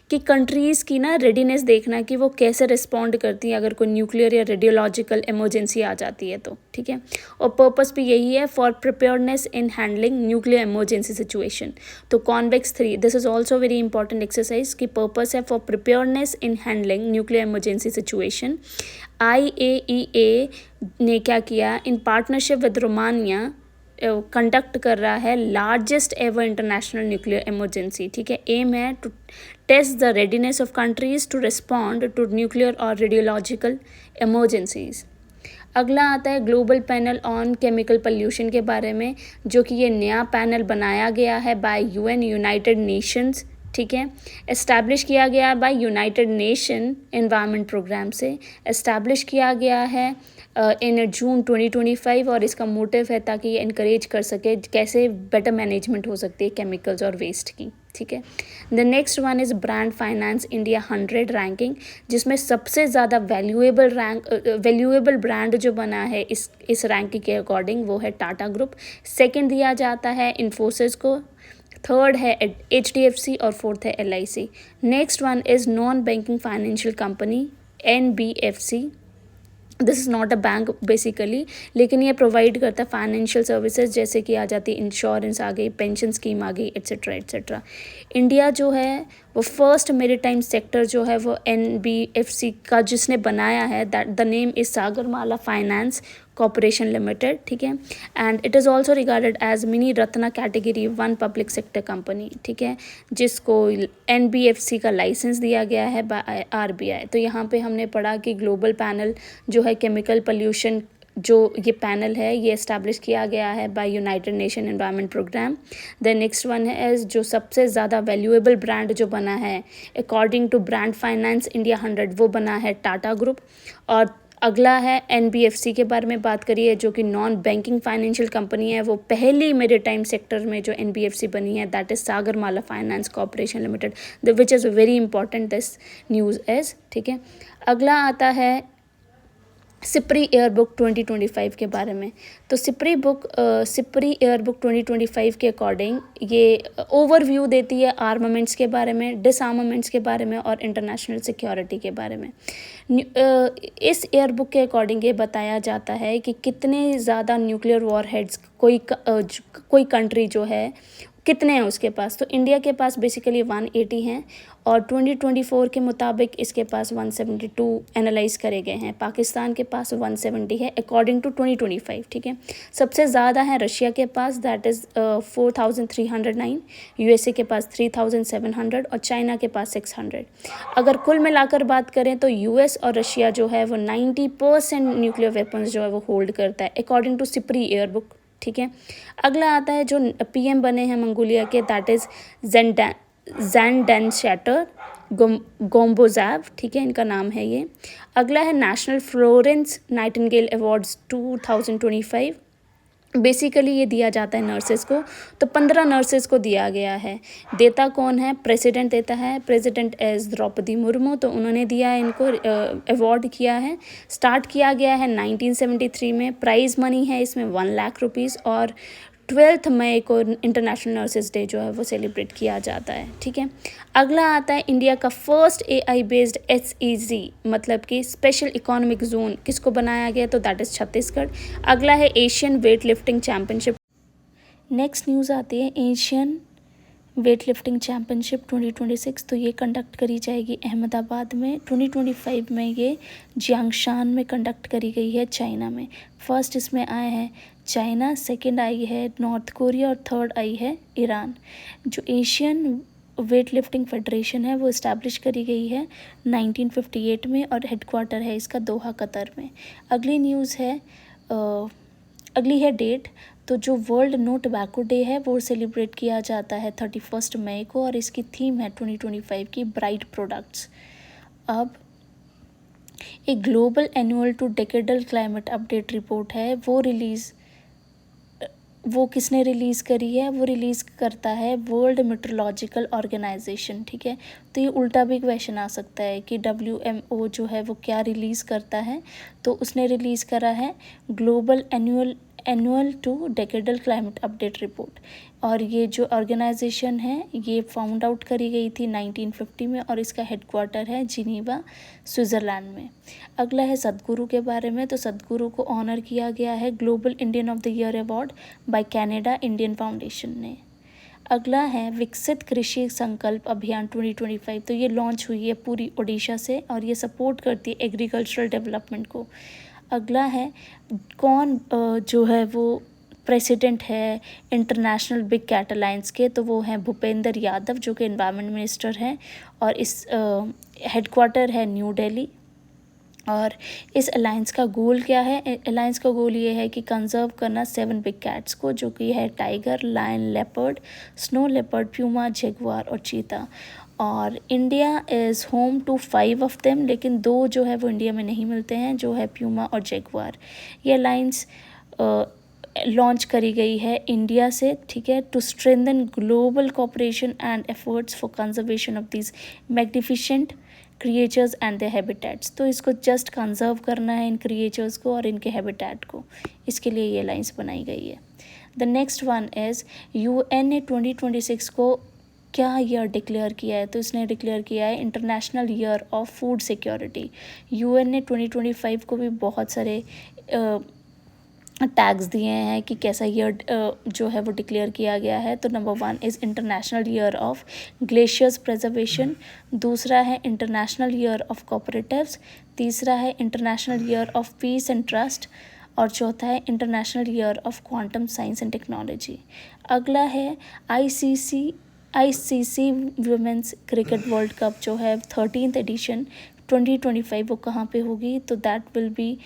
कि कंट्रीज़ की ना रेडीनेस देखना कि वो कैसे रिस्पॉन्ड करती है अगर कोई न्यूक्लियर या रेडियोलॉजिकल इमरजेंसी आ जाती है तो, ठीक है। और पर्पस भी यही है, for preparedness in handling nuclear emergency situation. तो Convex 3 this is also very important exercise की पर्पस है for preparedness in handling nuclear emergency situation. IAEA ने क्या किया, in partnership with Romania conduct कर रहा है largest ever international nuclear emergency, ठीक है। एम है to test the readiness of countries to respond to nuclear और रेडियोलॉजिकल इमरजेंसीज। अगला आता है global panel on chemical pollution के बारे में, जो कि ये नया पैनल बनाया गया है बाय UN, यूनाइटेड नेशंस, ठीक है। इस्टेब्लिश किया गया by United Nation Environment Programme से, इस्टेब्लिश किया गया है इन जून 2025, और इसका मोटिव है ताकि ये इनकरेज कर सके कैसे बेटर मैनेजमेंट हो सकती है केमिकल्स और वेस्ट की, ठीक है। The next one is brand Finance India 100 ranking, जिसमें सबसे ज़्यादा वैल्यूएबल ब्रांड जो बना है इस रैंकिंग के अकॉर्डिंग वो है टाटा ग्रुप। सेकेंड दिया जाता है इन्फोसिस को, थर्ड है HDFC और फोर्थ है LIC। Next one is non banking financial company NBFC। This is not a bank basically, लेकिन ये प्रोवाइड करता है फाइनेंशियल सर्विसेज, जैसे कि आ जाती इंश्योरेंस आ गई, पेंशन स्कीम आ गई, एट्सेट्रा एट्सेट्रा। इंडिया जो है वो फर्स्ट मेरीटाइम सेक्टर जो है वो NBFC का जिसने बनाया है, that the name is Sagarmala Finance Corporation Limited, ठीक है। And it is also regarded as mini Ratna category 1 public sector company, ठीक है, जिसको NBFC का लाइसेंस दिया गया है बाय RBI। तो यहाँ पे हमने पढ़ा कि ग्लोबल पैनल जो है केमिकल पोल्यूशन, जो ये पैनल है ये इस्टेब्लिश किया गया है by United Nation Environment Programme. The next one है जो सबसे ज़्यादा वैल्यूएबल ब्रांड जो बना है according to Brand Finance India 100, वो बना है टाटा ग्रुप। और अगला है NBFC के बारे में बात करिए, जो कि नॉन बैंकिंग फाइनेंशियल कंपनी है। वो पहली मेरीटाइम सेक्टर में जो NBFC बनी है, that is Sagarmala Finance Corporation limited, which is very important this news is, ठीक है। अगला आता है सिप्री एयरबुक 2025 के बारे में। तो सिप्री एयरबुक 2025 के अकॉर्डिंग ये ओवरव्यू देती है आर्मामेंट्स के बारे में, डिसआर्मामेंट्स के बारे में और इंटरनेशनल सिक्योरिटी के बारे में। इस एयरबुक के अकॉर्डिंग ये बताया जाता है कि कितने ज़्यादा न्यूक्लियर वॉरहेड्स कोई कंट्री जो है कितने हैं उसके पास। तो इंडिया के पास बेसिकली 180 हैं और 2024 के मुताबिक इसके पास 172 एनालाइज करे गए हैं। पाकिस्तान के पास 170 है अकॉर्डिंग टू 2025, ठीक है। सबसे ज़्यादा है रशिया के पास, दैट इज़ 4309, USA के पास 3700 और चाइना के पास 600। अगर कुल मिलाकर बात करें तो US और रशिया जो है वो 90% न्यूक्लियर वेपन्स जो है वो होल्ड करता है अकॉर्डिंग टू सिप्री एयरबुक, ठीक है। अगला आता है जो PM बने हैं मंगोलिया के, दैट इज़ ज़ैनडेनशैटर गोम्बोज़ैव, ठीक है, इनका नाम है ये। अगला है national Florence Nightingale awards 2025। Basically ये दिया जाता है नर्सेज़ को, तो 15 नर्सेज़ को दिया गया है। देता कौन है? प्रेसिडेंट देता है, प्रेसिडेंट एज द्रौपदी मुर्मू, तो उन्होंने दिया है इनको, अवार्ड किया है। स्टार्ट किया गया है 1973 में। प्राइज़ मनी है इसमें 1 लाख रुपीज़ और 12 मई को इंटरनेशनल नर्सेज डे जो है वो सेलिब्रेट किया जाता है, ठीक है। अगला आता है इंडिया का फर्स्ट AI बेस्ड SEZ मतलब कि स्पेशल इकोनॉमिक जोन किसको बनाया गया, तो दैट इज़ छत्तीसगढ़। अगला है Asian weight lifting championship. Next news आती है एशियन वेट लिफ्टिंग चैम्पियनशिप 2026 तो ये कंडक्ट करी जाएगी अहमदाबाद में। 2025 में ये जियांगशान में कंडक्ट करी गई है चाइना में। फर्स्ट इसमें आए हैं चाइना, सेकंड आई है नॉर्थ कोरिया और थर्ड आई है ईरान। जो एशियन वेट लिफ्टिंग फेडरेशन है वो इस्टेब्लिश करी गई है 1958 में और हेडक्वार्टर है इसका दोहा कतर में। अगली न्यूज़ है अगली है डेट। तो जो वर्ल्ड नो टबैको डे है वो सेलिब्रेट किया जाता है 31 मई को और इसकी थीम है 2025 की ब्राइट प्रोडक्ट्स। अब एक global annual to decadal climate update report है वो किसने रिलीज़ करी है? वो रिलीज़ करता है वर्ल्ड मेट्रोलॉजिकल ऑर्गेनाइजेशन। ठीक है, तो ये उल्टा भी क्वेश्चन आ सकता है कि WMO जो है वो क्या रिलीज़ करता है। तो उसने रिलीज़ करा है global annual to decadal climate update report. और ये जो ऑर्गेनाइजेशन है ये फाउंड आउट करी गई थी 1950 में और इसका हेडक्वार्टर है जिनीवा स्विट्ज़रलैंड में। अगला है सद्गुरु के बारे में। तो सद्गुरु को ऑनर किया गया है global Indian of the year award bye Canada Indian foundation ने। अगला है विकसित कृषि संकल्प अभियान 2025। तो ये लॉन्च हुई है पूरी ओडिशा से और ये सपोर्ट करती है एग्रीकल्चरल डेवलपमेंट को। अगला है कौन जो है वो प्रेसिडेंट है इंटरनेशनल बिग कैट अलायंस के। तो वो हैं भूपेंद्र यादव जो कि एनवायरनमेंट मिनिस्टर हैं और इस हेडक्वार्टर है न्यू दिल्ली। और इस अलायंस का गोल क्या है? अलायंस का गोल ये है कि कंजर्व करना 7 बिग कैट्स को, जो कि है tiger, lion, leopard, snow leopard, puma, jaguar और चीता। और India is home to 5 of them, लेकिन 2 जो है वो इंडिया में नहीं मिलते हैं, जो है प्यूमा और जगुआर। ये अलायंस लॉन्च करी गई है इंडिया से। ठीक है, to strengthen global cooperation and efforts for conservation of this magnificent creatures and their habitats. तो इसको जस्ट कंजर्व करना है इन क्रिएचर्स को और इनके हैबिटेट को, इसके लिए ये लाइन्स बनाई गई है। The next one is UN ने 2026 को क्या ईयर डिक्लेयर किया है? तो इसने डिक्लेयर किया है international year of food security. UN ने 2025 को भी बहुत सारे टैग्स दिए हैं कि कैसा ईयर जो है वो डिक्लेयर किया गया है। तो number 1 is international year of glaciers preservation, दूसरा है इंटरनेशनल ईयर ऑफ कोऑपरेटिव्स, तीसरा है international year of peace and trust और चौथा है international year of quantum science and technology. अगला है ICC women's cricket world cup जो है 13th एडिशन 2025 वो कहाँ पे होगी? तो that will be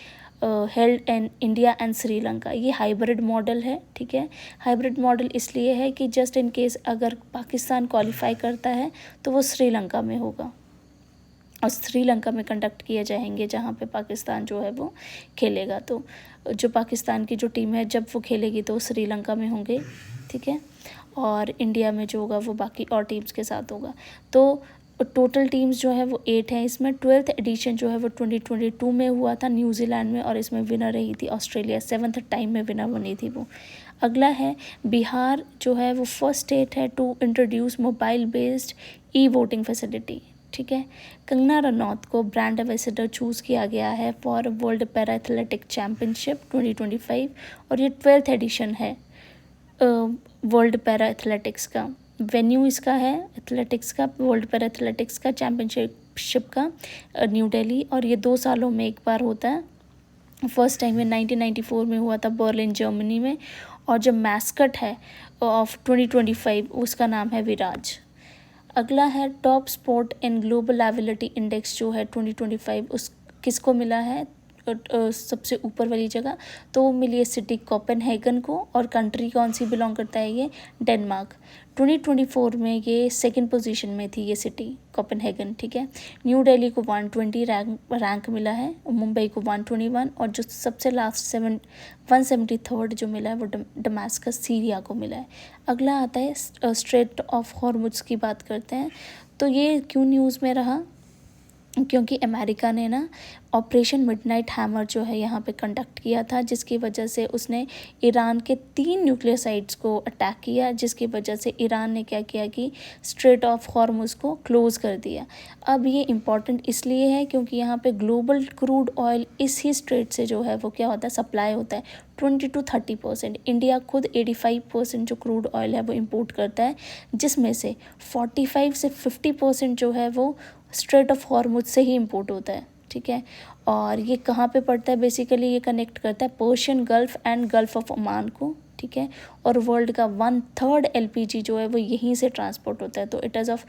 held in India and Sri Lanka. ये हाइब्रिड मॉडल है। ठीक है, हाइब्रिड मॉडल इसलिए है कि जस्ट इन केस अगर पाकिस्तान क्वालिफाई करता है तो वो श्रीलंका में होगा और श्रीलंका में कंडक्ट किए जाएंगे जहाँ पे पाकिस्तान जो है वो खेलेगा। तो जो पाकिस्तान की जो टीम है जब वो खेलेगी तो श्रीलंका में होंगे। ठीक है, और इंडिया में जो होगा वो बाकी और टीम्स के साथ होगा। तो टोटल टीम्स जो है वो 8 हैं इसमें। 12th एडिशन जो है वो 2022 में हुआ था न्यूजीलैंड में और इसमें विनर रही थी ऑस्ट्रेलिया। 7th टाइम में विनर बनी थी वो। अगला है बिहार जो है वो फर्स्ट स्टेट है to introduce mobile based voting facility. ठीक है, कंगना रनौत को ब्रांड एम्बेसडर चूज़ किया गया है for world para athletic championship 2025 और ये 12th एडिशन है वर्ल्ड पैरा एथलेटिक्स का। वेन्यू इसका है एथलेटिक्स का, वर्ल्ड पैरा एथलेटिक्स का चैम्पियनशिप का न्यू दिल्ली और ये 2 सालों में एक बार होता है। फर्स्ट टाइम में 1994 में हुआ था बर्लिन जर्मनी में। और जो मैस्कट है ऑफ 2025 उसका नाम है विराज। अगला है top sport in global liability index जो है 2025 उस किसको मिला है? सबसे ऊपर वाली जगह तो वो मिली है सिटी कोपेनहेगन को और कंट्री कौन सी बिलोंग करता है? ये डेनमार्क। 2024 में ये 2nd पोजीशन में थी ये सिटी कोपेनहेगन। ठीक है, न्यू दिल्ली को 120 रैंक मिला है, मुंबई को 121 और जो सबसे लास्ट 173rd जो मिला है वो डमास्कस सीरिया को मिला है। अगला आता है स्ट्रेट ऑफ हॉर्मुज़ की बात करते हैं। तो ये क्यों न्यूज़ में रहा? क्योंकि अमेरिका ने ना ऑपरेशन मिडनाइट हैमर जो है यहाँ पे कंडक्ट किया था, जिसकी वजह से उसने ईरान के 3 न्यूक्लियर साइट्स को अटैक किया, जिसकी वजह से ईरान ने क्या किया कि स्ट्रेट ऑफ हॉर्मुज को क्लोज़ कर दिया। अब ये इम्पॉर्टेंट इसलिए है क्योंकि यहाँ पे ग्लोबल क्रूड ऑयल इस ही स्ट्रेट से जो है वो क्या होता है, सप्लाई होता है 20 to 30%। इंडिया खुद 85% जो क्रूड ऑयल है वो इम्पोर्ट करता है, जिसमें से 45 से 50% जो है वो स्ट्रेट ऑफ हॉर्मुज से ही इम्पोर्ट होता है। ठीक है, और ये कहाँ पे पड़ता है, बेसिकली ये कनेक्ट करता है Persian gulf and gulf of Oman को। ठीक है, और वर्ल्ड का 1/3 LPG जो है वो यहीं से ट्रांसपोर्ट होता है। तो it is of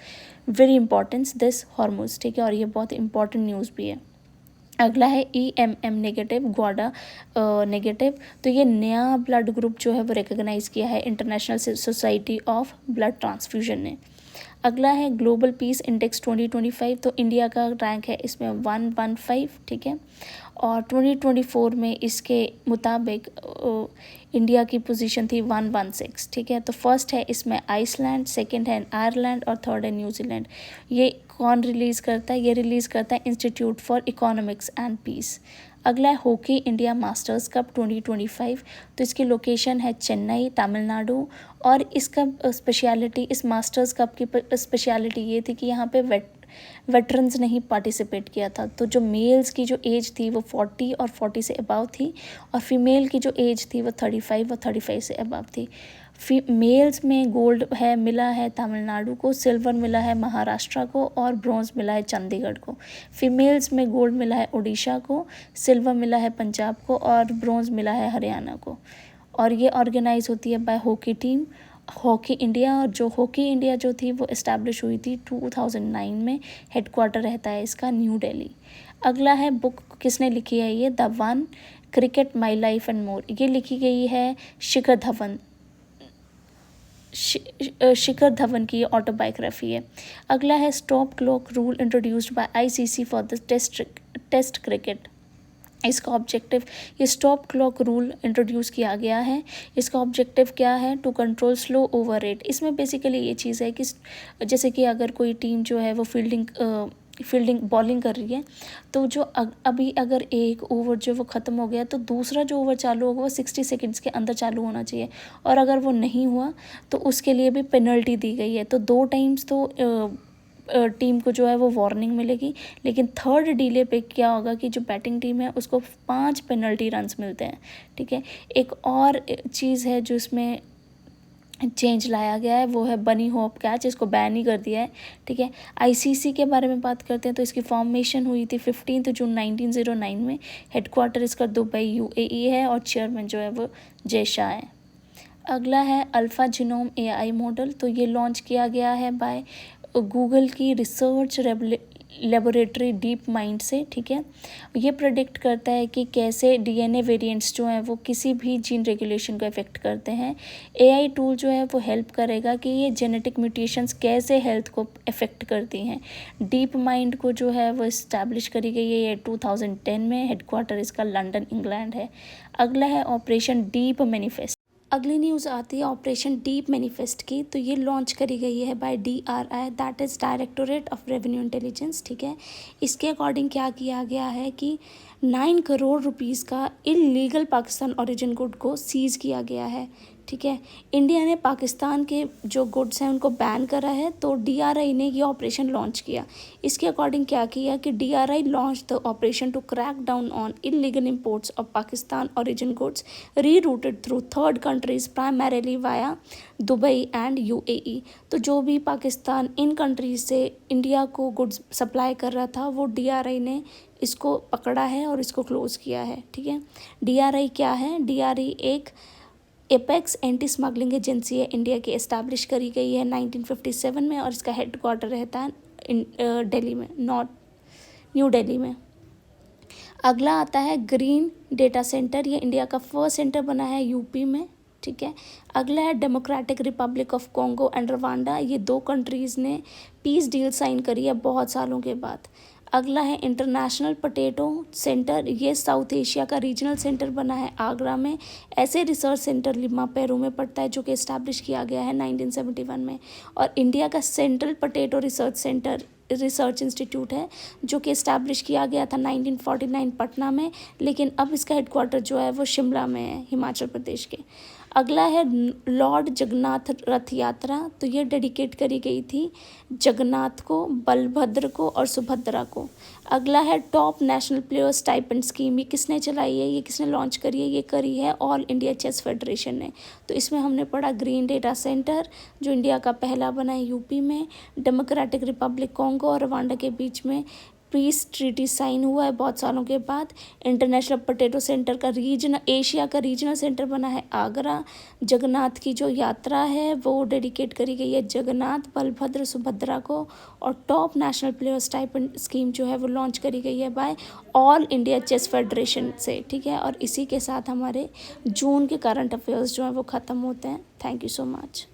very importance this Hormuz. ठीक है, और ये बहुत इंपॉर्टेंट न्यूज़ भी है। अगला है EMM नेगेटिव, ग्वाडा नेगेटिव। तो ये नया ब्लड ग्रुप जो है वो रिकग्नाइज़ किया है international society of blood transfusion ने। अगला है ग्लोबल पीस इंडेक्स 2025। तो इंडिया का रैंक है इसमें 115। ठीक है, और 2024 में इसके मुताबिक इंडिया की पोजीशन थी 116। ठीक है, तो फर्स्ट है इसमें आइसलैंड, सेकंड है आयरलैंड और थर्ड है न्यूजीलैंड। ये कौन रिलीज़ करता है, ये रिलीज़ करता है Institute for Economics and Peace. अगला है हॉकी इंडिया मास्टर्स कप 2025। तो इसकी लोकेशन है चेन्नई, तमिलनाडु। और इसका स्पेशलिटी, इस मास्टर्स कप की स्पेशलिटी ये थी कि यहाँ पे वेटरन्स ने ही पार्टिसिपेट किया था। तो जो मेल्स की जो एज थी वो 40 और 40 से अबव थी, और फीमेल की जो एज थी वो 35 और 35 से अबव थी। मेल्स में गोल्ड है मिला है तमिलनाडु को, सिल्वर मिला है महाराष्ट्र को और ब्रॉन्ज मिला है चंडीगढ़ को। फीमेल्स में गोल्ड मिला है उड़ीसा को, सिल्वर मिला है पंजाब को और ब्रॉन्ज मिला है हरियाणा को। और ये ऑर्गेनाइज होती है by hockey team, hockey India. और जो हॉकी इंडिया जो थी वो इस्टेब्लिश हुई थी 2009 में। हेडक्वार्टर रहता है इसका न्यू दिल्ली। अगला है बुक किसने लिखी है, ये the one cricket my life and more. ये लिखी गई है शिखर धवन, शिखर धवन की ऑटोबायोग्राफी है। अगला है stop clock rule introduced by ICC for the test cricket. इसका ऑब्जेक्टिव, ये स्टॉप क्लॉक रूल इंट्रोड्यूस किया गया है। इसका ऑब्जेक्टिव क्या है, to control slow over rate. इसमें बेसिकली ये चीज़ है कि जैसे कि अगर कोई टीम जो है वो फील्डिंग बॉलिंग कर रही है, तो जो अभी अगर एक ओवर जो वो ख़त्म हो गया तो दूसरा जो ओवर चालू होगा वो 60 सेकंड्स के अंदर चालू होना चाहिए, और अगर वो नहीं हुआ तो उसके लिए भी पेनल्टी दी गई है। तो 2 टाइम्स तो टीम को जो है वो वार्निंग मिलेगी, लेकिन थर्ड डिले पे क्या होगा कि जो बैटिंग टीम है उसको 5 पेनल्टी रन्स मिलते हैं। ठीक है, एक और चीज़ है जो इसमें चेंज लाया गया है, वो है बनी होप कैच, इसको बैन ही कर दिया है। ठीक है, ICC के बारे में बात करते हैं तो इसकी फॉर्मेशन हुई थी 15 जून 1909 में। हेडक्वार्टर इसका दुबई UAE है और चेयरमैन जो है वो जय शाह है। अगला है अल्फ़ा जिनोम AI मॉडल। तो ये लॉन्च किया गया है बाय गूगल की रिसर्च लेबोरेटरी डीप माइंड से। ठीक है, ये प्रेडिक्ट करता है कि कैसे DNA वेरिएंट्स जो हैं वो किसी भी जीन रेगुलेशन को इफ़ेक्ट करते हैं। AI टूल जो है वो हेल्प करेगा कि ये जेनेटिक म्यूटेशंस कैसे हेल्थ को इफ़ेक्ट करती हैं। डीप माइंड को जो है वो इस्टेब्लिश करी गई है ये 2010 में। हेडक्वार्टर इसका लंदन इंग्लैंड है। अगला है ऑपरेशन डीप मैनिफेस्ट। अगली न्यूज़ आती है ऑपरेशन डीप मैनिफेस्ट की। तो ये लॉन्च करी गई है by DRI, that is directorate of revenue intelligence. ठीक है, इसके अकॉर्डिंग क्या किया गया है कि 9 करोड़ रुपीज़ का इलीगल पाकिस्तान ओरिजिन गुड को सीज़ किया गया है। ठीक है, इंडिया ने पाकिस्तान के जो गुड्स हैं उनको बैन करा है, तो DRI ने ये ऑपरेशन लॉन्च किया। इसके अकॉर्डिंग क्या किया कि DRI launch the operation to crack down on illegal imports of Pakistan origin goods rerouted through third countries primarily via Dubai and UAE। तो जो भी पाकिस्तान इन कंट्रीज से इंडिया को गुड्स सप्लाई कर रहा था वो DRI ने इसको पकड़ा है और इसको क्लोज़ किया है। ठीक है, DRI क्या है, DRI एक एपेक्स एंटी स्मगलिंग एजेंसी है, इंडिया की एस्टैब्लिश करी गई है 1957 में, और इसका हेडक्वार्टर रहता है दिल्ली में, न्यू दिल्ली में। अगला आता है ग्रीन डेटा सेंटर। ये इंडिया का फर्स्ट सेंटर बना है UP में। ठीक है, अगला है democratic Republic of Congo and Rwanda. ये 2 कंट्रीज़ ने पीस डील साइन करी है बहुत सालों के बाद। अगला है इंटरनेशनल पोटैटो सेंटर। ये साउथ एशिया का रीजनल सेंटर बना है आगरा में। ऐसे रिसर्च सेंटर लिमा पेरू में पड़ता है जो कि इस्टेब्लिश किया गया है 1971 में। और इंडिया का central potato research centre research institute है जो कि इस्टेब्लिश किया गया था 1949 पटना में, लेकिन अब इसका हेडक्वार्टर जो है वो शिमला में है, हिमाचल प्रदेश के। अगला है लॉर्ड जगन्नाथ रथ यात्रा, तो ये डेडिकेट करी गई थी जगन्नाथ को, बलभद्र को और सुभद्रा को। अगला है top national player stipend scheme, ये किसने चलाई है, ये किसने लॉन्च करी है, ये करी है ऑल इंडिया चेस फेडरेशन ने। तो इसमें हमने पढ़ा ग्रीन डेटा सेंटर जो इंडिया का पहला बना है यूपी में, डेमोक्रेटिक रिपब्लिक कॉन्गो और रवांडा के बीच में पीस ट्रीटी साइन हुआ है बहुत सालों के बाद। इंटरनेशनल पोटैटो सेंटर का एशिया का रीजनल सेंटर बना है आगरा। जगन्नाथ की जो यात्रा है वो डेडिकेट करी गई है जगन्नाथ, बलभद्र, सुभद्रा को। और top national player stipend scheme जो है वो लॉन्च करी गई है by All India Chess Federation से, ठीक है। और इसी के साथ हमारे जून के करंट अफेयर्स जो हैं वो ख़त्म होते हैं। Thank you so much.